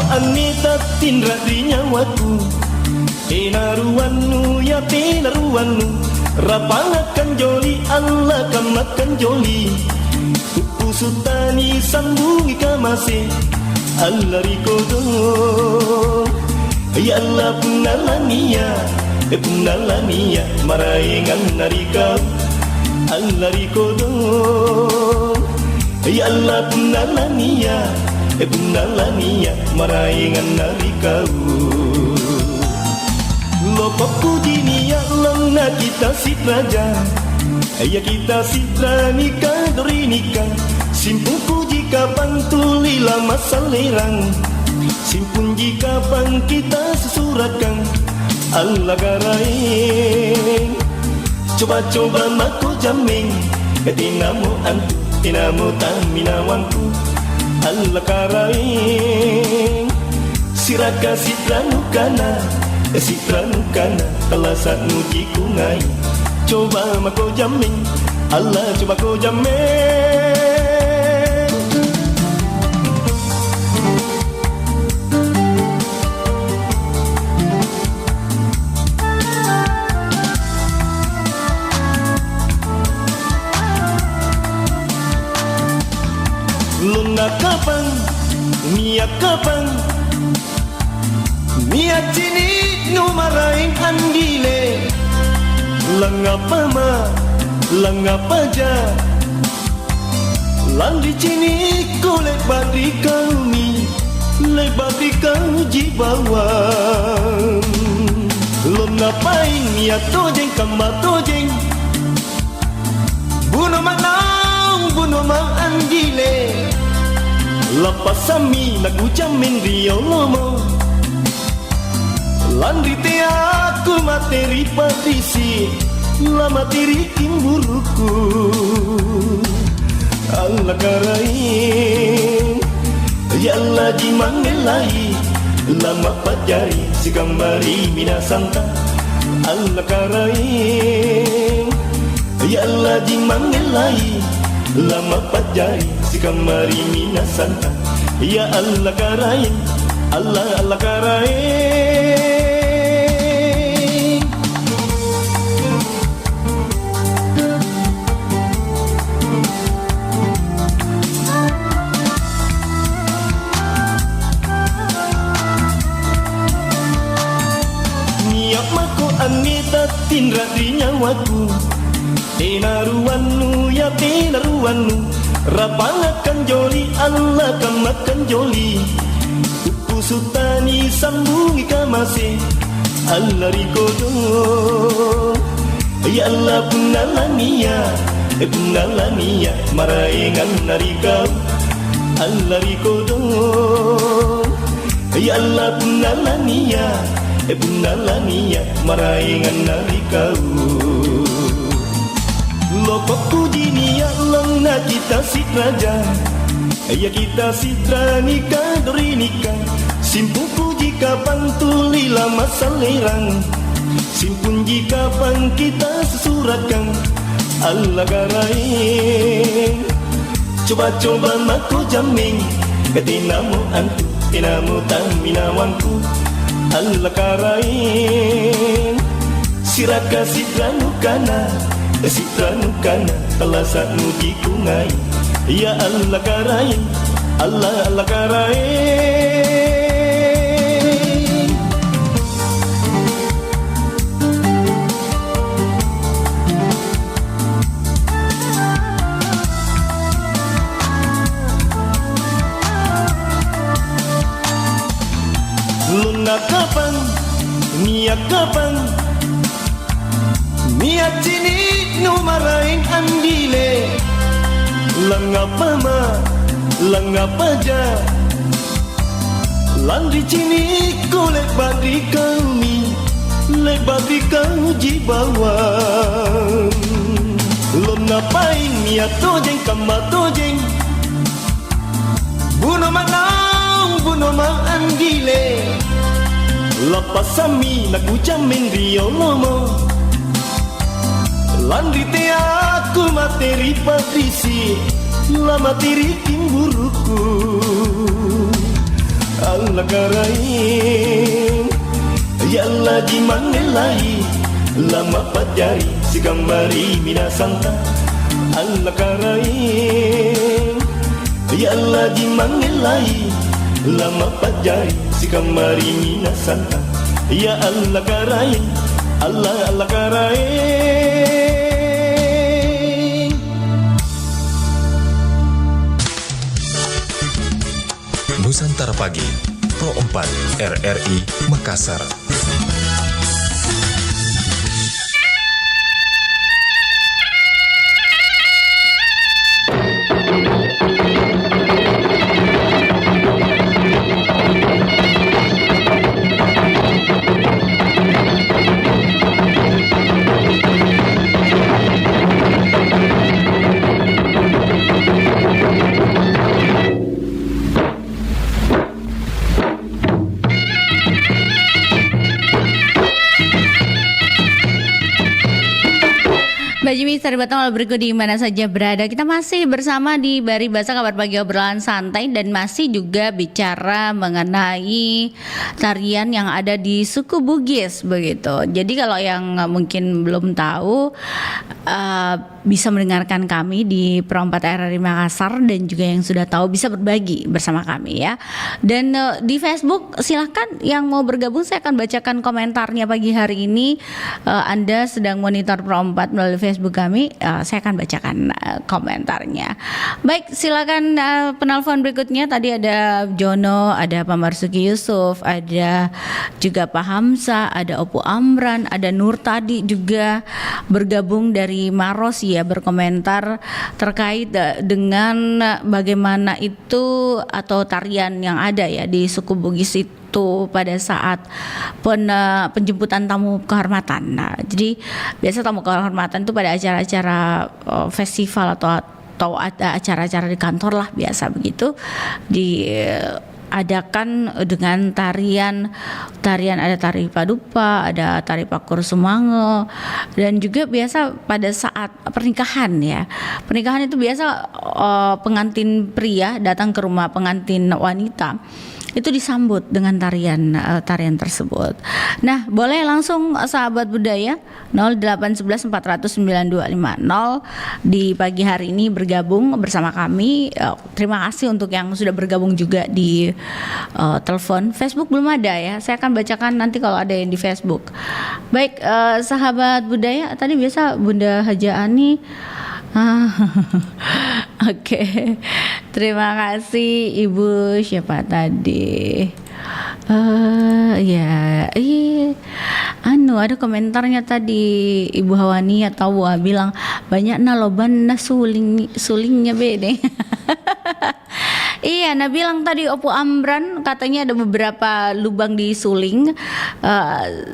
S13: Anita tindra di nyawaku Tenaruanu ya tenaruanu, rapangakan joli Allah kamakan joli. Tupu sultani sambungi kamase Allah rikodo. Ya Allah punalania, punalania maraengan narikau Allah rikodo. Ya Allah punalania, punalania maraengan narikau. Lopak puji ni Allah na kita sitraja, ya kita sitra nikah dori nikah. Simpun puji kapan tuli lama salerang, simpun jika pan kita sesuratkan Allah garaeng. Coba-coba mako jameng, tinamu antu, tinamu taminawanku Allah garaeng. Siraka sitranukana, sitranukana telasat muji kungai. Coba mako jameng, Allah coba ko jameng. Luna kapan, Mia kapan, Mia cini numarain andile. Langapa ma, langapa ja, landi cini ko lebat di kami, lebat di kau jibawang. Luna pain Mia tojeng kama tojeng, bunuh manang, bunuh mang andile. Lepas sami nak ucamin rio lomo, landri te aku materi patrisi, la materi kimburuku. Allah karain, ya Allah dimangelai, lama pajari si kambari minasanta. Allah karain, ya Allah dimangelai, lama pajari si kambari minasanta. Ya Allah karain, Allah karain. Niat mako anita tindra di nyawaku. Tenaruanu ya tenaruanu, rapangakan joli Allah kamakan joli. Tupu sultani sambungi kamase Allah rikodo. Ya Allah punalania, punalania maraengan narikau Allah rikodo. Ya Allah punalania, punalania maraengan narikau. Lopak puji ni Allah na kita sitraja, ya kita sitra nikah dori nikah. Simpun puji kapan tuli lama salerang, simpun jika pan kita sesuratkan Allah garaeng. Coba-coba mako jameng, tinamu antu, tinamu taminawanku Allah garaeng. Siraka sitranukana, sitranukana telasat muji kungai. Ya Allah karain, Allah karain. Luna kapan, Mia kapan, Mia cini numarain andile. Langapa ma, langapa ja, landri cini ko lebat di kami, lebat di kau jibawang. Luna pain Mia tojeng kama tojeng, bunuh manang, bunuh mang andile. Lepas sami nak ucamin rio lomo, landri te aku materi patrisi, la materi kimburuku Allah garain. Yalla di mangelai lama pajari si kambari minasanta alla karai. Yalla di mangelai lama pajari si kambari minasanta ya alla karai alla karai.
S14: Nusantara Pagi, Pro 4 RRI Makassar.
S1: Mbak Jimmy, sahabat malam berikut di mana saja berada. Kita masih bersama di Bari Bahasa Kabar Pagi, obrolan santai, dan masih juga bicara mengenai tarian yang ada di suku Bugis begitu. Jadi kalau yang mungkin belum tahu, bisa mendengarkan kami di Pro 4 RRI Makassar, dan juga yang sudah tahu bisa berbagi bersama kami ya. Dan di Facebook silahkan yang mau bergabung, saya akan bacakan komentarnya pagi hari ini. Anda sedang monitor Pro 4 melalui Facebook kami, saya akan bacakan komentarnya. Baik, silakan penelpon berikutnya. Tadi ada Jono, ada Pak Marsuki Yusuf, ada juga Pak Hamzah, ada Opu Amran, ada Nur tadi juga bergabung dari Maros ya, berkomentar terkait dengan bagaimana itu atau tarian yang ada ya di suku Bugis itu pada saat penjemputan tamu kehormatan. Nah, jadi biasa tamu kehormatan itu pada acara-acara festival atau ada acara-acara di kantor lah, biasa begitu diadakan dengan tarian ada tari padupa, ada tari pakur sumango, dan juga biasa pada saat pernikahan ya. Pernikahan itu biasa pengantin pria datang ke rumah pengantin wanita, itu disambut dengan tarian tersebut. Nah, boleh langsung sahabat budaya 0811 400 9250 di pagi hari ini bergabung bersama kami. Terima kasih untuk yang sudah bergabung juga di telepon. Facebook belum ada ya, saya akan bacakan nanti kalau ada yang di Facebook. Baik, sahabat budaya, tadi biasa Bunda Haja Ani. Oke. Terima kasih Ibu siapa tadi? Ada komentarnya tadi Ibu Hawani atau bilang banyak naloban sulingnya bede. Iya, bilang tadi Opu Amran katanya ada beberapa lubang di suling,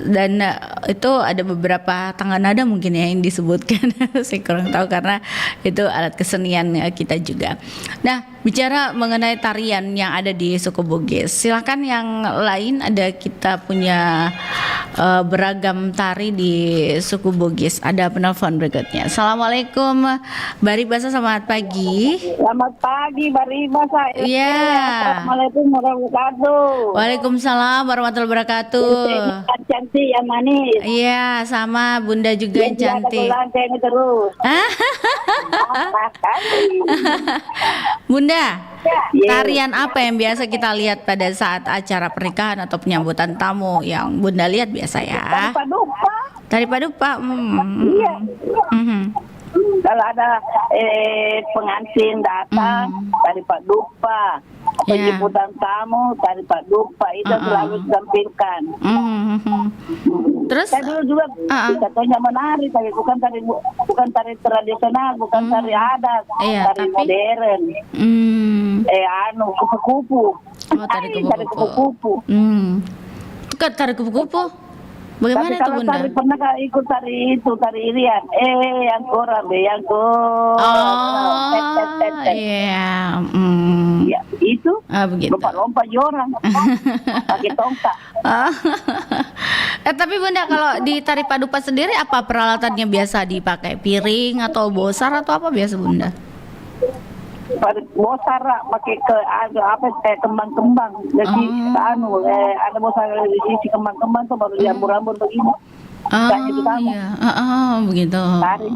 S1: dan itu ada beberapa tangga nada mungkin ya yang disebutkan. Saya kurang tahu karena itu alat kesenian kita juga. Nah, bicara mengenai tarian yang ada di suku Bugis, silakan yang lain, ada kita punya beragam tari di suku Bugis. Ada penelpon berikutnya. Assalamualaikum Bari Basa, selamat pagi.
S11: Selamat pagi Bari Basa.
S1: Iya.
S11: Assalamualaikum warahmatullahi wabarakatuh.
S1: Waalaikumsalam warahmatullahi wabarakatuh.
S11: Cantik yang manis.
S1: Iya, sama Bunda juga yang cantik.
S11: Ini terus.
S1: Bunda, tarian apa yang biasa kita lihat pada saat acara pernikahan atau penyambutan tamu yang Bunda lihat biasa ya? Tari padupa.
S11: Iya. Kalau ada pengantin datang, tari padupa. Penjemputan tamu, tari padupa itu selalu ditampilkan.
S1: Terus?
S11: Saya dulu juga katanya menari, tapi bukan tari tradisional, bukan tari adat, tari modern. Kupu-kupu.
S1: Tari kupu-kupu. Tari kupu-kupu. Bagaimana itu Bunda?
S11: Tari pernah ikut tari itu, tari irian. Yang kurang deh, yang
S1: iya.
S11: Ya, itu.
S1: Begitu.
S11: Lompat-lompat orang. Pakai tongkat.
S1: Tapi Bunda, kalau di tari padupa sendiri apa peralatannya biasa dipakai? Piring atau bosar atau apa biasa Bunda?
S11: bosara pakai ke apa kayak kembang-kembang. Jadi ada bosara di sisi kembang-kembang tuh baru diambur-ambur begini.
S1: Begitu.
S11: Tari.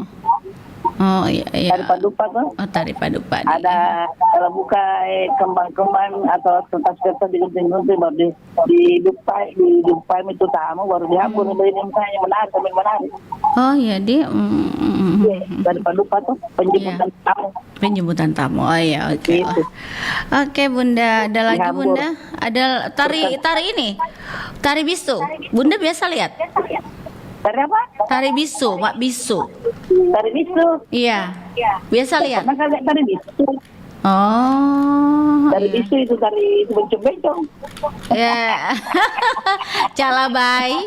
S1: Oh iya.
S11: Tari padupa tuh.
S1: Oh, tari padupa.
S11: Ada kalau buka kembang-kembang atau kertas-kertas digunting-gunting baru didupai itu tamu baru diambur begini misalnya menarik.
S1: Oh iya dia.
S11: Tari padupa tuh penjemputan tamu.
S1: Penjemputan tamu. Oh iya, oke.
S11: Gitu.
S1: Oke, Bunda, ada lagi
S11: Diambur.
S1: Bunda? Ada tari ini. Tari bisu. Bunda biasa lihat?
S11: Tari apa?
S1: Tari bisu, Mak bisu.
S11: Tari bisu.
S1: Iya. Biasa lihat?
S11: Pernah lihat tari bisu.
S1: Oh.
S11: Tari bisu itu tari bencong-bencong.
S1: Ya. Calabai.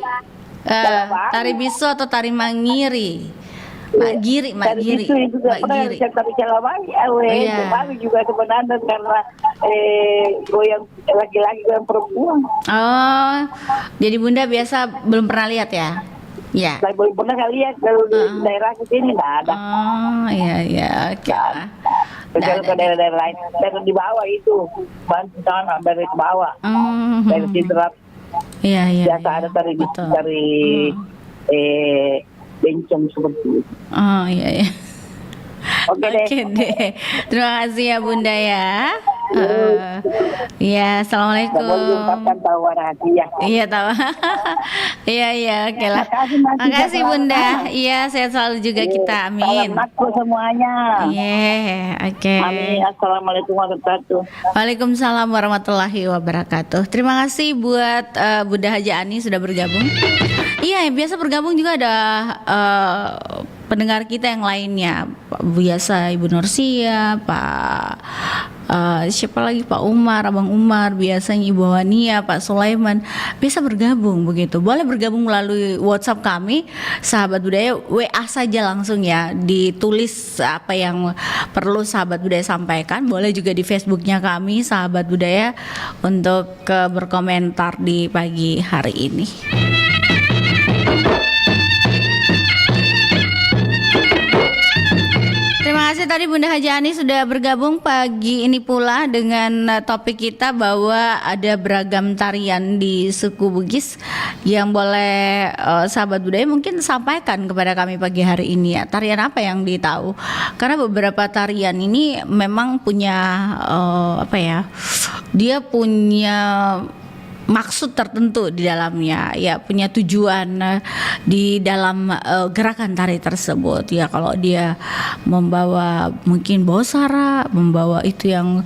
S1: Tari bisu atau tari mangiri? Mak Giri.
S11: Tari bisu itu pernah lihat tari calabai. Calabai juga sebenarnya karena goyang laki-laki goyang perempuan.
S1: Oh. Jadi Bunda biasa belum pernah lihat ya? Ya.
S11: Saya belum pernah lihat kalau di daerah sini nggak ada.
S1: Oh iya, oke.
S11: Kalau ke daerah-daerah lain, dari di bawah itu, bantu sana dari ke bawah, dari Sidrap.
S1: Iya.
S11: Biasa ada tari bencong seperti itu.
S1: Oh iya.
S11: Oke
S1: deh. Terima kasih ya Bunda ya. Ya, assalamualaikum. Iya tahu. Iya, oke lah. Makasih Bunda. Iya, sehat selalu juga kita. Amin.
S11: Salam semuanya.
S1: Iya, oke.
S11: Amin. Assalamualaikum warahmatullahi wabarakatuh.
S1: Waalaikumsalam warahmatullahi wabarakatuh. Terima kasih buat Bunda Haja Ani sudah bergabung. Iya, biasa bergabung juga ada pendengar kita yang lainnya. Biasa Ibu Nursia, Pak siapa lagi, Pak Umar, Abang Umar, biasanya Ibu Wania, Pak Sulaiman, biasa bergabung begitu. Boleh bergabung melalui WhatsApp kami, Sahabat Budaya, WA saja langsung ya, ditulis apa yang perlu Sahabat Budaya sampaikan. Boleh juga di Facebooknya kami, Sahabat Budaya, untuk berkomentar di pagi hari ini. Terima kasih tadi Bunda Haja Ani sudah bergabung pagi ini pula dengan topik kita bahwa ada beragam tarian di suku Bugis yang boleh Sahabat Budaya mungkin sampaikan kepada kami pagi hari ini ya. Tarian apa yang ditahu? Karena beberapa tarian ini memang punya dia punya maksud tertentu di dalamnya, ya punya tujuan di dalam gerakan tari tersebut. Ya kalau dia membawa mungkin bosara, membawa itu yang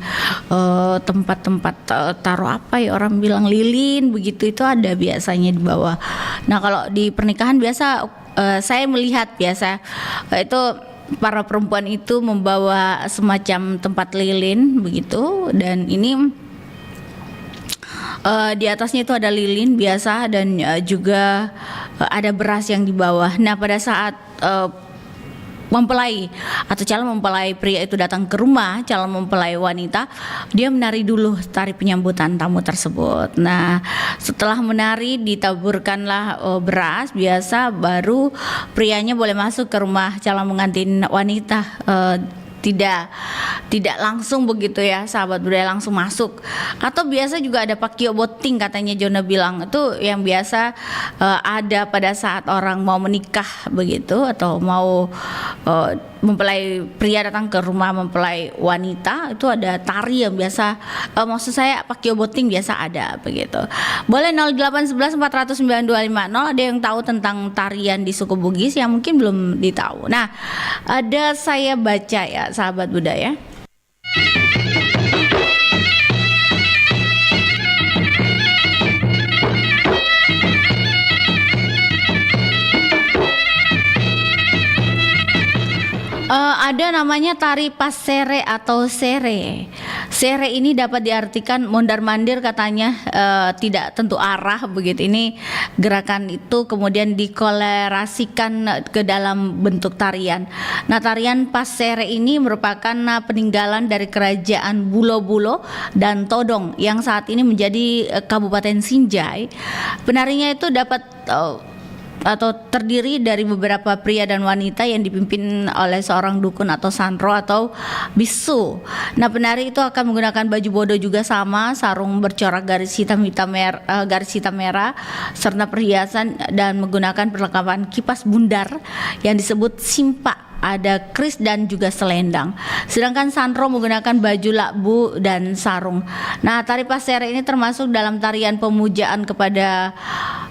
S1: tempat-tempat taruh apa ya, orang bilang lilin begitu, itu ada biasanya di bawah. Nah kalau di pernikahan biasa saya melihat biasa itu para perempuan itu membawa semacam tempat lilin begitu, dan ini di atasnya itu ada lilin biasa, dan juga ada beras yang di bawah. Nah pada saat mempelai atau calon mempelai pria itu datang ke rumah calon mempelai wanita, dia menari dulu tari penyambutan tamu tersebut. Nah setelah menari ditaburkanlah beras biasa, baru prianya boleh masuk ke rumah calon pengantin wanita. Tidak langsung begitu ya Sahabat Budaya, langsung masuk. Atau biasa juga ada pakio boting, katanya Jona bilang, itu yang biasa ada pada saat orang mau menikah begitu, atau mau mempelai pria datang ke rumah mempelai wanita, itu ada tari yang biasa, maksud saya pakio boting biasa ada begitu. Boleh 0811 400 9250, ada yang tahu tentang tarian di suku Bugis yang mungkin belum ditahu. Nah ada, saya baca ya Sahabat Budaya, ada namanya tari pasere atau sere. Sere ini dapat diartikan mondar-mandir, katanya tidak tentu arah begitu. Ini gerakan itu kemudian dikolerasikan ke dalam bentuk tarian. Nah tarian pasere ini merupakan peninggalan dari kerajaan Bulo-Bulo dan Todong yang saat ini menjadi Kabupaten Sinjai. Penarinya itu dapat atau terdiri dari beberapa pria dan wanita yang dipimpin oleh seorang dukun atau santro atau bisu. Nah, penari itu akan menggunakan baju bodo juga sama, sarung bercorak garis hitam merah serta perhiasan dan menggunakan perlengkapan kipas bundar yang disebut simpa. Ada kris dan juga selendang. Sedangkan santro menggunakan baju lakbu dan sarung. Nah, tari pasere ini termasuk dalam tarian pemujaan kepada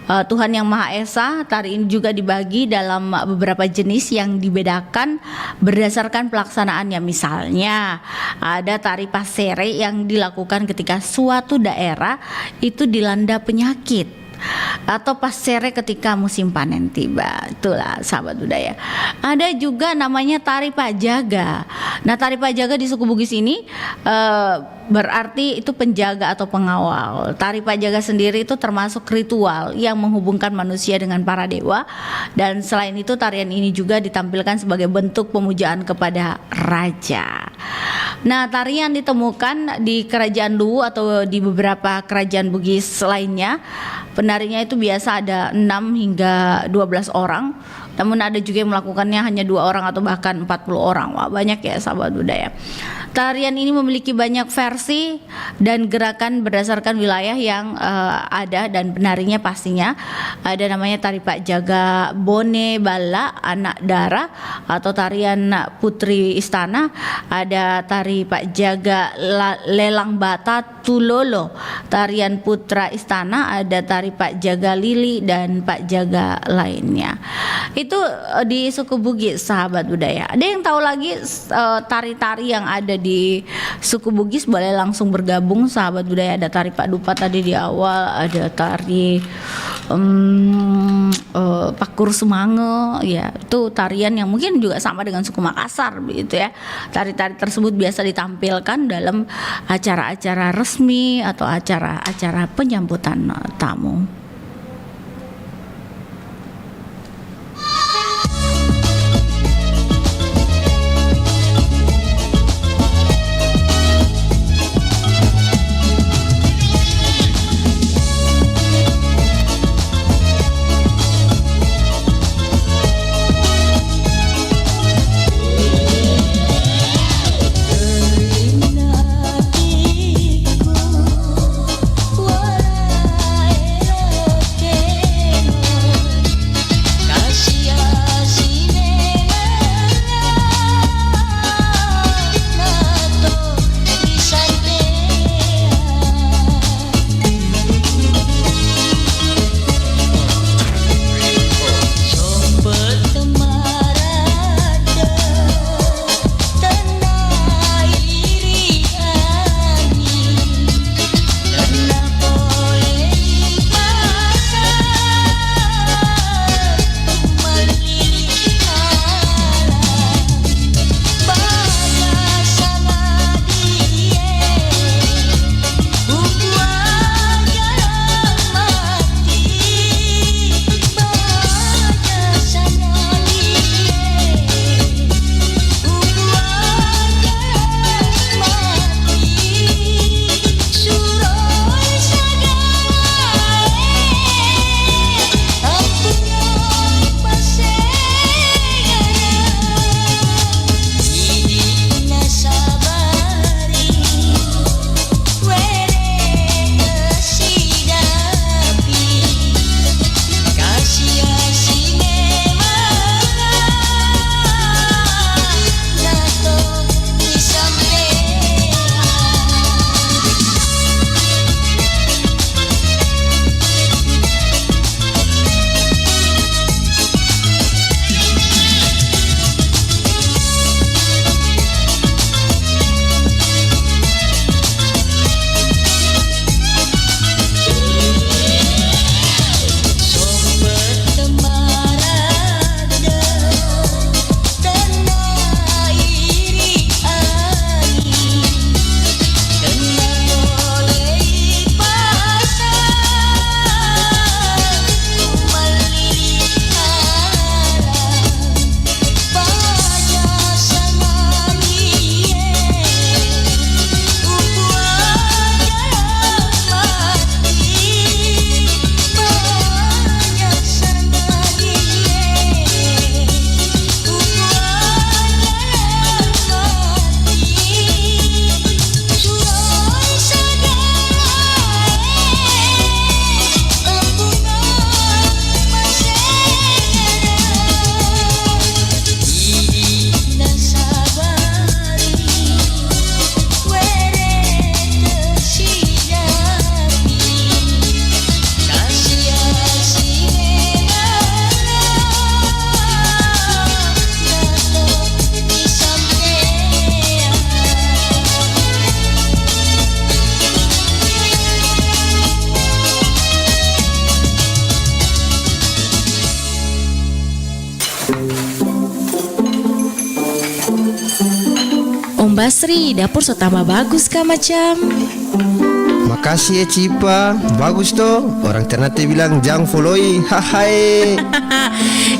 S1: Tuhan Yang Maha Esa. Tari ini juga dibagi dalam beberapa jenis yang dibedakan berdasarkan pelaksanaannya. Misalnya, ada tari pasere yang dilakukan ketika suatu daerah itu dilanda penyakit, atau pasere ketika musim panen tiba. Itulah sahabat budaya. Ada juga namanya tari pajaga. Nah, tari pajaga di suku Bugis ini berarti itu penjaga atau pengawal. Tari pajaga sendiri itu termasuk ritual yang menghubungkan manusia dengan para dewa, dan selain itu tarian ini juga ditampilkan sebagai bentuk pemujaan kepada raja. Nah, tarian ditemukan di kerajaan Luwu atau di beberapa kerajaan Bugis lainnya. Penarinya itu biasa ada 6 hingga 12 orang. Namun ada juga yang melakukannya hanya 2 orang atau bahkan 40 orang. Wah, banyak ya sahabat budaya. Tarian ini memiliki banyak versi dan gerakan berdasarkan wilayah yang ada, dan penarinya pastinya ada namanya tari Pak Jaga Bone Bala Anak Dara atau tarian Putri Istana, ada tari Pak Jaga Lelang Bata Tulolo, tarian Putra Istana, ada tari Pak Jaga Lili dan Pak Jaga lainnya. Itu di suku Bugis sahabat budaya. Ada yang tahu lagi tari-tari yang ada di suku Bugis, boleh langsung bergabung sahabat budaya. Ada tari Pak Dupa tadi di awal, ada tari Pakur Semange, ya itu tarian yang mungkin juga sama dengan suku Makassar begitu ya. Tari-tari tersebut biasa ditampilkan dalam acara-acara resmi atau acara-acara penyambutan tamu.
S2: Basri, dapur so tambah bagus kah macam?
S18: Makasih ya Cipa, bagus toh. Orang Ternate bilang jang foloi, hahai.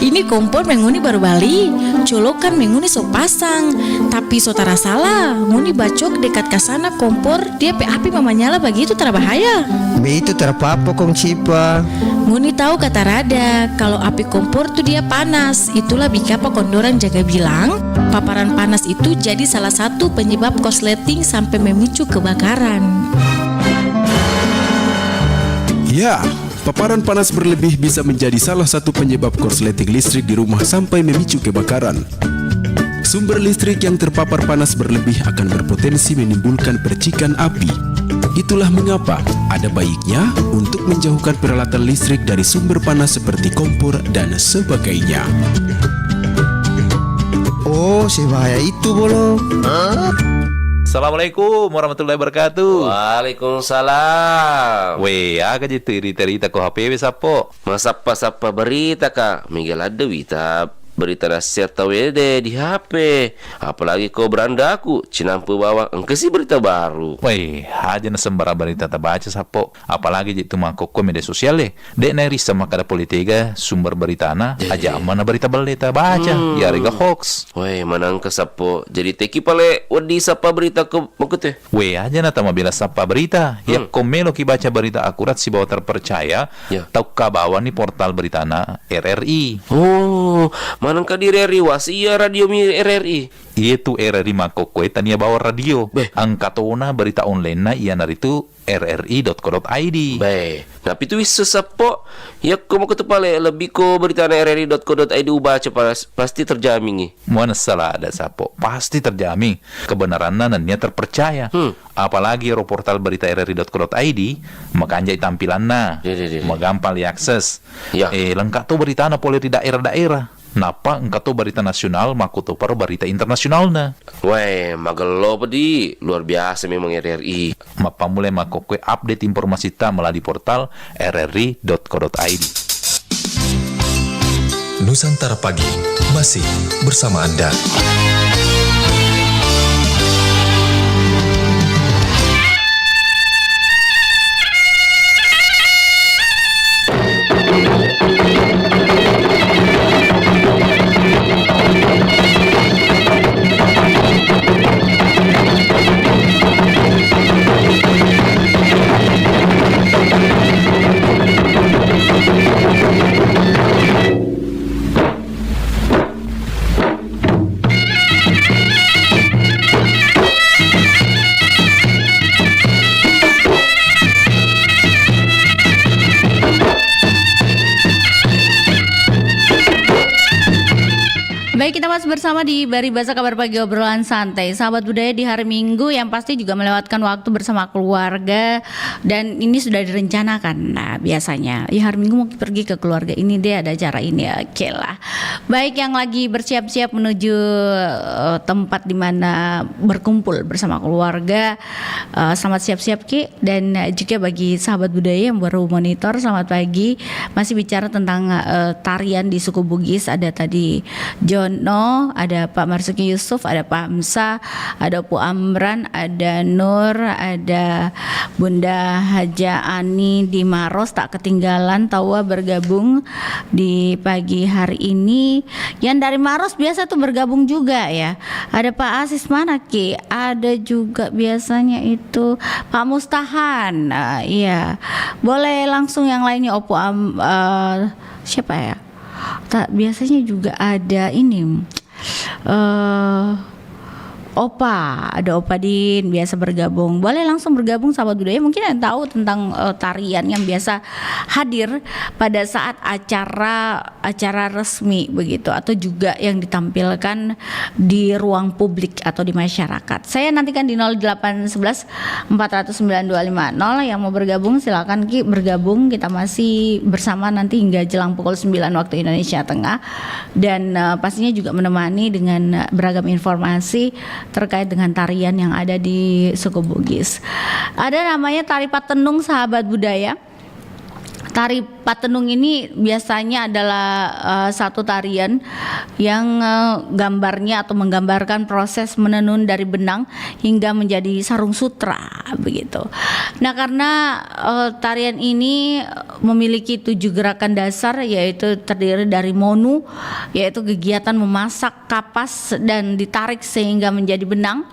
S2: Ini kompor menguni baru bali, colokan menguni so pasang. Tapi so tara salah, nguni bacok dekat kasana kompor, dia pe api mama nyala begitu tara bahaya.
S18: Be itu terapa kong Cipa.
S2: Nguni tahu kata Rada, kalau api kompor tuh dia panas. Itulah bikapa kondoran jaga bilang, paparan panas itu jadi salah satu penyebab korsleting sampai memicu kebakaran.
S19: Ya, paparan panas berlebih bisa menjadi salah satu penyebab korsleting listrik di rumah sampai memicu kebakaran. Sumber listrik yang terpapar panas berlebih akan berpotensi menimbulkan percikan api. Itulah mengapa ada baiknya untuk menjauhkan peralatan listrik dari sumber panas seperti kompor dan sebagainya.
S18: Oh, sebahaya itu bolo.
S3: Assalamualaikum warahmatullahi wabarakatuh.
S5: Waalaikumsalam.
S3: Weh, aga je cerita ko HP wes apo?
S5: Masapa berita kak? Miguel ada wita berita nasihat tahu deh di HP. Apalagi kau berandaku, cinampu bawa engke sih berita baru.
S3: Weh, aja na sembara berita terbaca sapo. Apalagi itu mangkok media sosial deh. Dek nari sama kada politika sumber berita na aja mana berita berita baca. Ya rega hoax.
S5: Weh, manang ke sapo. Jadi teki pale wadi sapa berita ke makute.
S3: Weh, aja na tama bila sapa berita. Ya komelo ki baca berita akurat si bawa terpercaya. Tau kabawan ni portal berita na RRI.
S5: Oh, manang ka di RRI iya radio mi RRI.
S3: Itu RRI makokwe tania bawa radio. Angkatona berita online na iya naritu rri.co.id.
S5: Tapi itu sesapo ya ko mo ketepale lebih ko berita na rri.co.id ubaca pasti terjamin nih.
S3: Mana salah ada sapo, pasti terjamin kebenarannya dan nia terpercaya. Apalagi portal berita rri.co.id makanjai tampilanna, magampang diakses. Lengkap tuh berita na poli di daerah-daerah. Napa engkau tuh berita nasional makuto paru berita internasional na.
S5: Weh, magelo pedi luar biasa memang RRI.
S3: Mapa mulai makokwe update informasi ta melalui portal rri.co.id.
S14: Nusantara Pagi masih bersama Anda.
S1: Baik, kita masih bersama di Baribasa Kabar Pagi Obrolan Santai. Sahabat budaya di hari Minggu yang pasti juga melewatkan waktu bersama keluarga. Dan ini sudah direncanakan. Nah, biasanya ya hari Minggu mau pergi ke keluarga ini deh, ada acara ini. Oke lah. Baik, yang lagi bersiap-siap menuju tempat di mana berkumpul bersama keluarga, selamat siap-siap Ki. Dan juga bagi sahabat budaya yang baru monitor, selamat pagi. Masih bicara tentang tarian di suku Bugis. Ada tadi Jono, ada Pak Marsuki Yusuf, ada Pak Hamsa, ada Pu Amran, ada Nur, ada Bunda Haja Ani di Maros, tak ketinggalan Tawa bergabung di pagi hari ini. Yang dari Maros biasa tuh bergabung juga ya. Ada Pak Asis Manaki, ada juga biasanya itu Pak Mustahan. Iya, boleh langsung yang lainnya. Siapa ya? Biasanya juga ada ini ada Opa Din biasa bergabung. Boleh langsung bergabung sahabat budaya, mungkin yang tahu tentang tarian yang biasa hadir pada saat acara resmi begitu, atau juga yang ditampilkan di ruang publik atau di masyarakat. Saya nantikan di 0811 409 250. Yang mau bergabung silakan Ki bergabung. Kita masih bersama nanti hingga jelang pukul 9 waktu Indonesia Tengah, dan pastinya juga menemani dengan beragam informasi terkait dengan tarian yang ada di suku Bugis. Ada namanya tari patenung sahabat budaya. Tari Patenung ini biasanya adalah satu tarian yang gambarnya atau menggambarkan proses menenun dari benang hingga menjadi sarung sutra begitu. Nah, karena tarian ini memiliki 7 gerakan dasar, yaitu terdiri dari monu, yaitu kegiatan memasak kapas dan ditarik sehingga menjadi benang.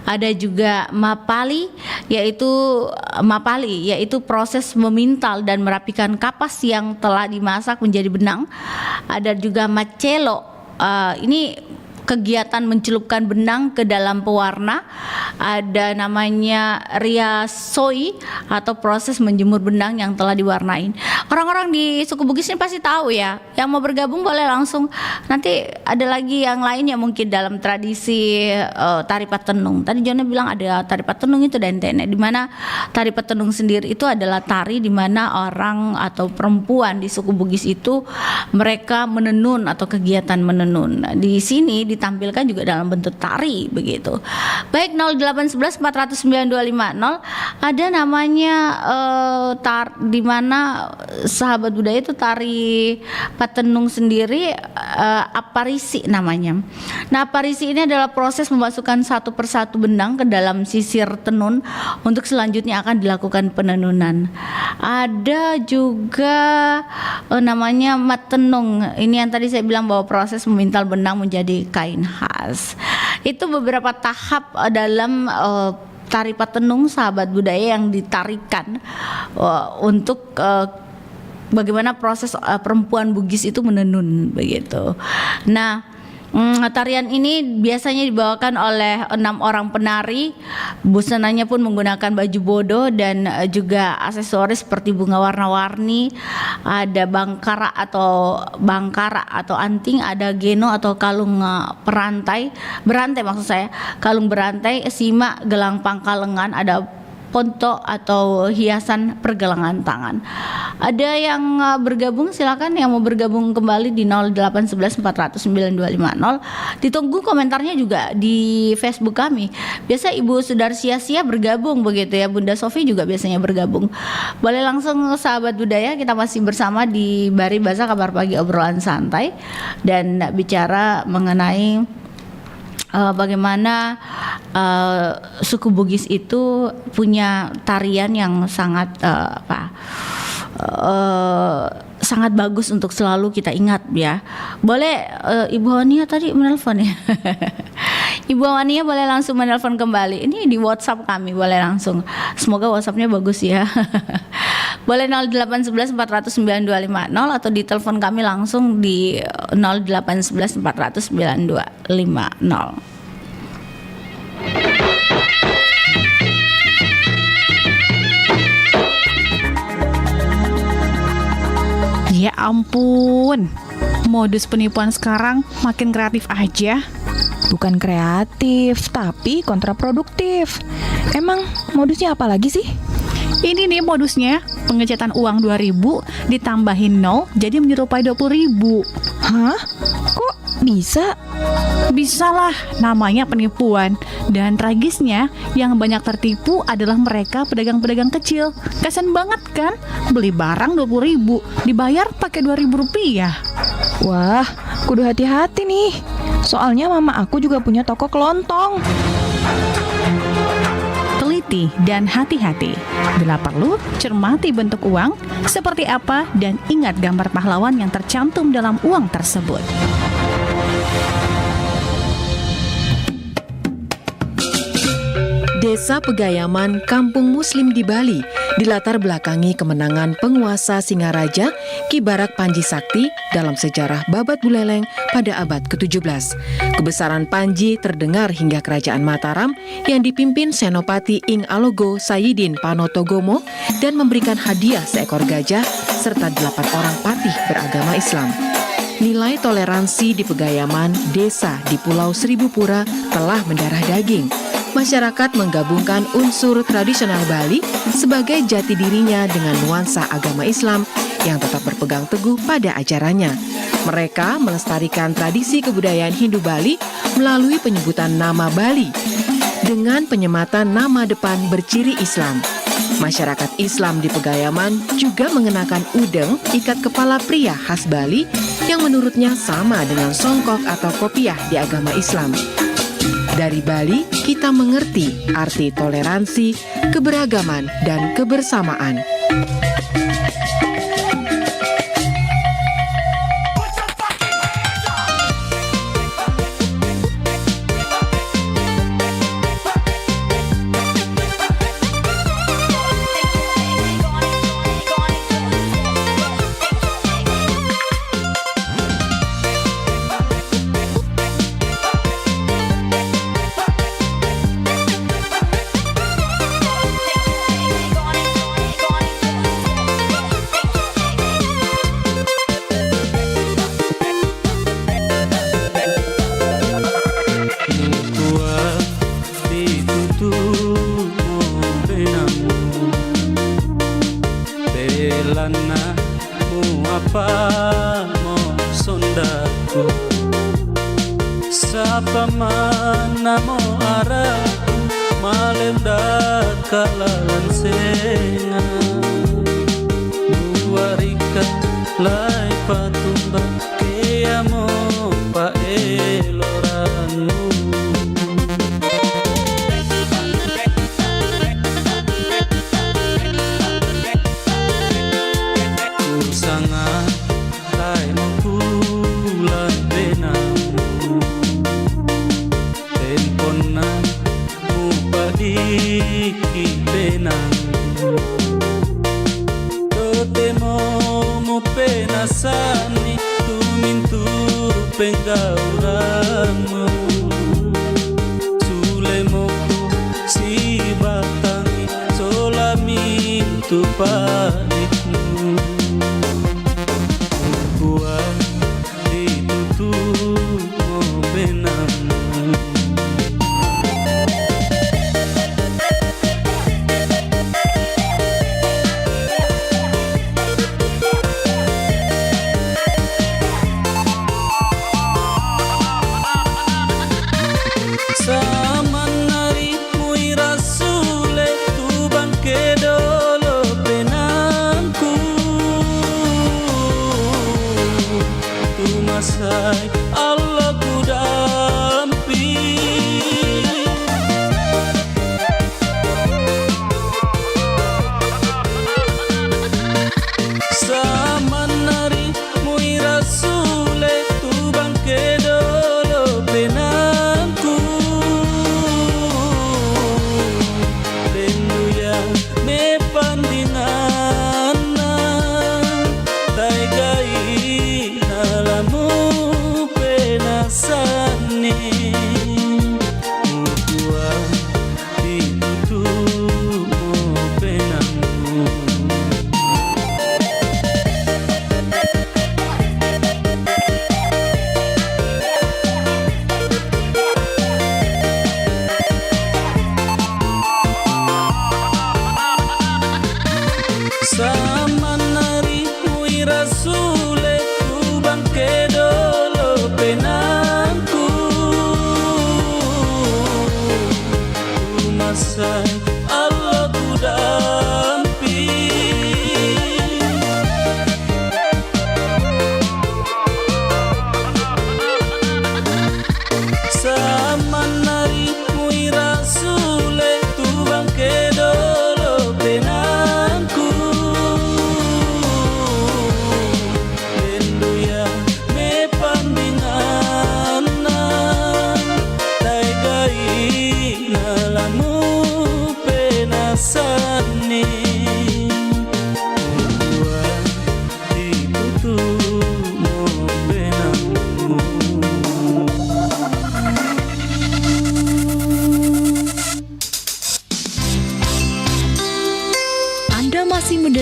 S1: Ada juga mapali, yaitu proses memintal dan merapikan kapas yang telah dimasak menjadi benang. Ada juga macelo, ini kegiatan mencelupkan benang ke dalam pewarna. Ada namanya riasoi atau proses menjemur benang yang telah diwarnain. Orang-orang di suku Bugis ini pasti tahu ya. Yang mau bergabung boleh langsung. Nanti ada lagi yang lain yang mungkin dalam tradisi tari Patenung. Tadi Jona bilang ada tari Patenung itu dentene, di mana tari Patenung sendiri itu adalah tari di mana orang atau perempuan di suku Bugis itu mereka menenun atau kegiatan menenun. Di sini ditampilkan juga dalam bentuk tari begitu. Baik, 0811 409 250 ada namanya di mana sahabat budaya itu tari Patenung sendiri aparisi namanya. Nah, aparisi ini adalah proses memasukkan satu persatu benang ke dalam sisir tenun untuk selanjutnya akan dilakukan penenunan. Ada juga namanya matenung. Ini yang tadi saya bilang bahwa proses memintal benang menjadi kain khas. Itu beberapa tahap dalam tari Patenung sahabat budaya yang ditarikan untuk bagaimana proses perempuan Bugis itu menenun begitu. Nah, tarian ini biasanya dibawakan oleh 6 orang penari. Busananya pun menggunakan baju bodo dan juga aksesoris seperti bunga warna-warni. Ada bangkara atau anting, ada geno atau kalung berantai maksud saya, kalung berantai, simak, gelang pangkal lengan, ada ponto atau hiasan pergelangan tangan. Ada yang bergabung, silakan yang mau bergabung kembali di 0811 409 250. Ditunggu komentarnya juga di Facebook kami. Biasa Ibu Sudarsia bergabung begitu ya, Bunda Sofi juga biasanya bergabung. Boleh langsung sahabat budaya, kita masih bersama di Bari Bahasa Kabar Pagi obrolan santai dan bicara mengenai bagaimana suku Bugis itu punya tarian yang sangat sangat bagus untuk selalu kita ingat ya. Boleh Ibu Wania tadi menelpon ya. Ibu Wania boleh langsung menelpon kembali. Ini di WhatsApp kami, boleh langsung. Semoga WhatsAppnya bagus ya. Boleh 0811 409 250 atau di telepon kami langsung di 0811 409 250.
S20: Ya ampun, modus penipuan sekarang makin kreatif aja.
S21: Bukan kreatif, tapi kontraproduktif. Emang modusnya apa lagi sih?
S20: Ini nih modusnya, pengecetan uang 2.000 ditambahin 0 jadi menyerupai 20.000.
S21: Hah? Kok bisa?
S20: Bisa lah, namanya penipuan. Dan tragisnya, yang banyak tertipu adalah mereka pedagang-pedagang kecil. Kasian banget kan? Beli barang 20.000, dibayar pakai 2.000 rupiah.
S21: Wah, kudu hati-hati nih. Soalnya mama aku juga punya toko kelontong.
S20: Teliti dan hati-hati. Bila perlu, cermati bentuk uang, seperti apa, dan ingat gambar pahlawan yang tercantum dalam uang tersebut.
S22: Desa Pegayaman, kampung muslim di Bali, dilatar belakangi kemenangan penguasa Singaraja Ki Barak Panji Sakti dalam sejarah Babat Buleleng pada abad ke-17. Kebesaran Panji terdengar hingga kerajaan Mataram yang dipimpin Senopati Ing Alogo Sayidin Panotogomo dan memberikan hadiah seekor gajah serta 8 orang patih beragama Islam. Nilai toleransi di Pegayaman, desa di Pulau Seribu Pura telah mendarah daging. Masyarakat menggabungkan unsur tradisional Bali sebagai jati dirinya dengan nuansa agama Islam yang tetap berpegang teguh pada ajarannya. Mereka melestarikan tradisi kebudayaan Hindu Bali melalui penyebutan nama Bali dengan penyematan nama depan berciri Islam. Masyarakat Islam di Pegayaman juga mengenakan udeng ikat kepala pria khas Bali yang menurutnya sama dengan songkok atau kopiah di agama Islam. Dari Bali, kita mengerti arti toleransi, keberagaman, dan kebersamaan.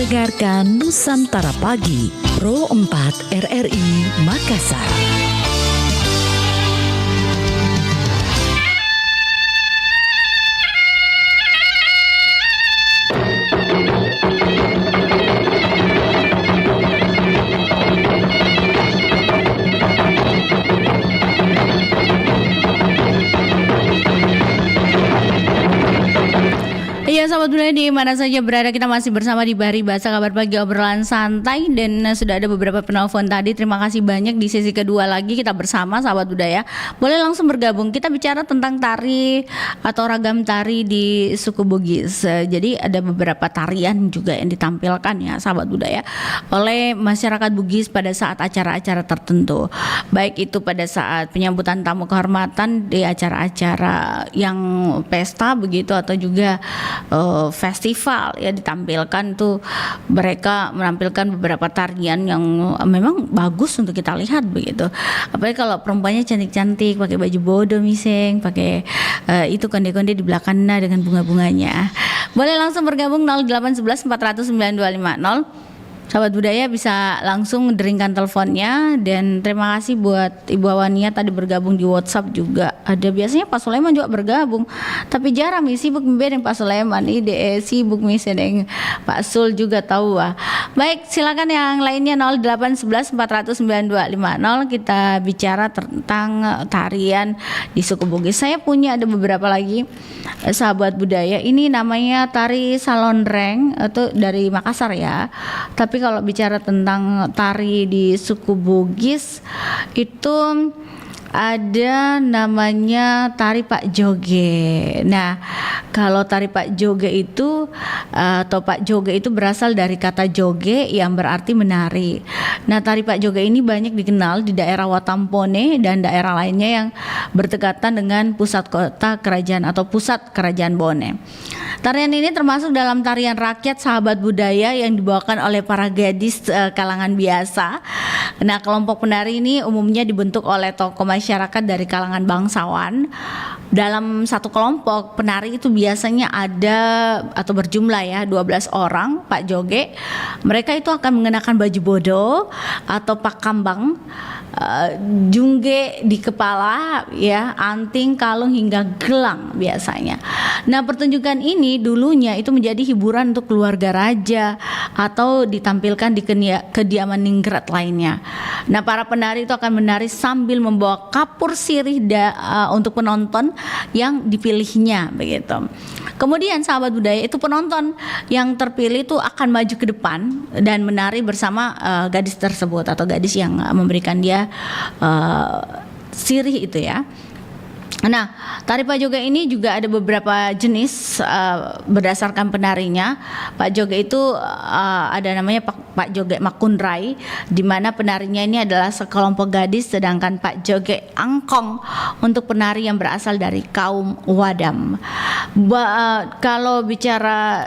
S6: Mendengarkan Nusantara Pagi Pro 4 RRI Makassar.
S1: sahabat budaya di mana saja berada, kita masih bersama di Bahari Bahasa Kabar Pagi, obrolan santai, dan sudah ada beberapa penelpon tadi. Terima kasih banyak. Di sesi kedua lagi kita bersama sahabat budaya. Boleh langsung bergabung. Kita bicara tentang tari atau ragam tari di suku Bugis. Jadi ada beberapa tarian juga yang ditampilkan ya sahabat budaya oleh masyarakat Bugis pada saat acara-acara tertentu. Baik itu pada saat penyambutan tamu kehormatan di acara-acara yang pesta begitu, atau juga festival ya, ditampilkan tuh mereka menampilkan beberapa tarian yang memang bagus untuk kita lihat begitu. Apalagi kalau perempuannya cantik-cantik pakai baju bodo miseng, pakai itu konde-konde di belakangnya dengan bunga-bunganya. Boleh langsung bergabung 0811 400 9250. Sahabat budaya bisa langsung deringkan teleponnya. Dan terima kasih buat Ibu Awania tadi bergabung di WhatsApp juga. Ada biasanya Pak Sulaiman juga bergabung, tapi jarang sibuk dengan Pak Sulaiman. Ide sibuk dengan Pak Sul juga tahu. Baik, silakan yang lainnya 0811 400 9250. Kita bicara tentang tarian di suku Bugis. Saya punya ada beberapa lagi sahabat budaya. Ini namanya tari salonreng, itu dari Makassar ya. Tapi kalau bicara tentang tari di suku Bugis itu ada namanya tari Pak Joge. Nah, kalau tari Pak Joge itu atau Pak Joge itu berasal dari kata joge yang berarti menari. Nah, tari Pak Joge ini banyak dikenal di daerah Watampone dan daerah lainnya yang berdekatan dengan pusat kota kerajaan atau pusat kerajaan Bone. Tarian ini termasuk dalam tarian rakyat sahabat budaya yang dibawakan oleh para gadis kalangan biasa. Nah, kelompok penari ini umumnya dibentuk oleh tokoh masyarakat dari kalangan bangsawan. Dalam satu kelompok penari itu biasanya ada atau berjumlah ya 12 orang Pak Joge. Mereka itu akan mengenakan baju bodo atau pakambang, jungge di kepala ya, anting, kalung hingga gelang biasanya. Nah, pertunjukan ini dulunya itu menjadi hiburan untuk keluarga raja atau ditampilkan di kediaman ningrat lainnya. Nah, para penari itu akan menari sambil membawa kapur sirih untuk penonton yang dipilihnya begitu. Kemudian sahabat budaya itu penonton yang terpilih itu akan maju ke depan dan menari bersama gadis tersebut atau gadis yang memberikan dia sirih itu ya. Nah, tari Pak Joge ini juga ada beberapa jenis berdasarkan penarinya. Pak Joge itu ada namanya Pak Joge Makundrai, di mana penarinya ini adalah sekelompok gadis, sedangkan Pak Joge Angkong untuk penari yang berasal dari kaum Wadam. Kalau bicara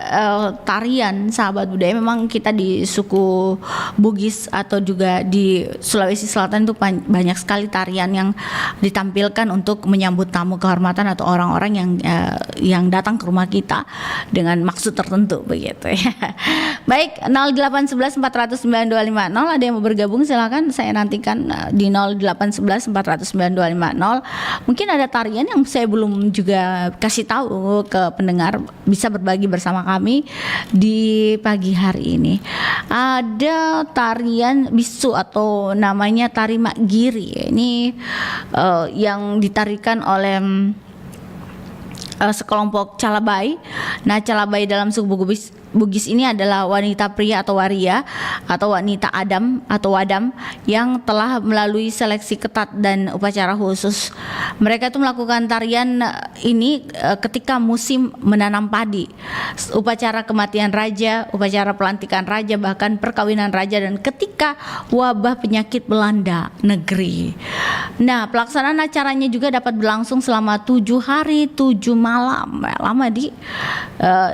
S1: tarian sahabat budaya, memang kita di suku Bugis atau juga di Sulawesi Selatan itu banyak sekali tarian yang ditampilkan untuk menyambut tamu kehormatan atau orang-orang yang datang ke rumah kita dengan maksud tertentu begitu ya. Baik, 0811 400 9250. Ada yang mau bergabung silakan, saya nantikan di 0811 400 9250. Mungkin ada tarian yang saya belum juga kasih tahu ke pendengar, bisa berbagi bersama kami di pagi hari ini. Ada tarian bisu atau namanya tari Mak Giri. Ini yang ditarikan oleh sekelompok calabai. Nah, calabai dalam suku Bugis ini adalah wanita pria atau waria atau wanita adam atau wadam yang telah melalui seleksi ketat dan upacara khusus. Mereka itu melakukan tarian ini ketika musim menanam padi, upacara kematian raja, upacara pelantikan raja, bahkan perkawinan raja, dan ketika wabah penyakit melanda negeri. Nah, pelaksanaan acaranya juga dapat berlangsung selama 7 hari 7 malam. Lama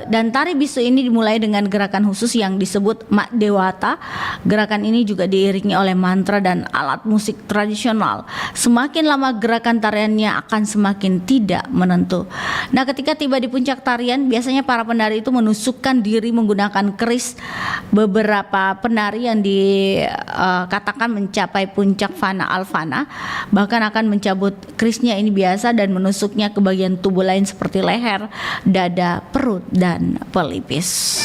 S1: dan tari bisu ini dimulai dengan gerakan khusus yang disebut Mak Dewata. Gerakan ini juga diiringi oleh mantra dan alat musik tradisional. Semakin lama gerakan tariannya akan semakin tidak menentu. Nah, ketika tiba di puncak tarian, biasanya para penari itu menusukkan diri menggunakan keris. Beberapa penari yang dikatakan mencapai puncak fana alfana bahkan akan mencabut kerisnya ini biasa dan menusuknya ke bagian tubuh lain seperti leher, dada, perut, dan pelipis.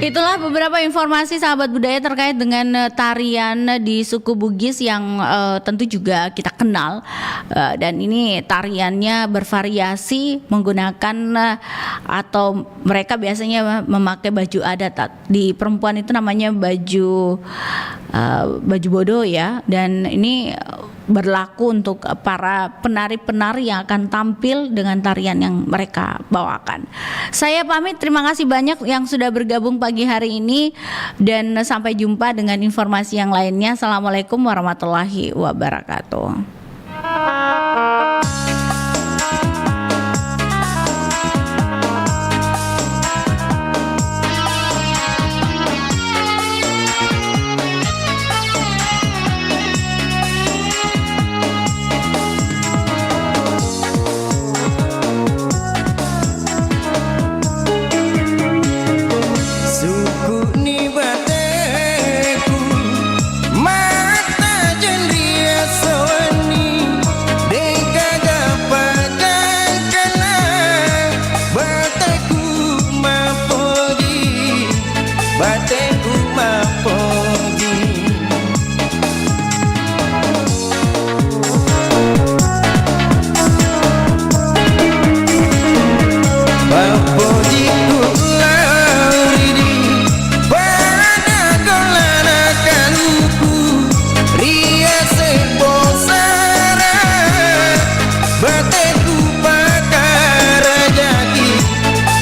S1: Itulah beberapa informasi sahabat budaya terkait dengan tarian di suku Bugis yang tentu juga kita kenal, dan ini tariannya bervariasi menggunakan atau mereka biasanya memakai baju adat. Di perempuan itu namanya baju bodo ya, dan ini berlaku untuk para penari-penari yang akan tampil dengan tarian yang mereka bawakan. Saya pamit, terima kasih banyak yang sudah bergabung pagi hari ini, dan sampai jumpa dengan informasi yang lainnya. Assalamualaikum warahmatullahi wabarakatuh.
S13: Bapo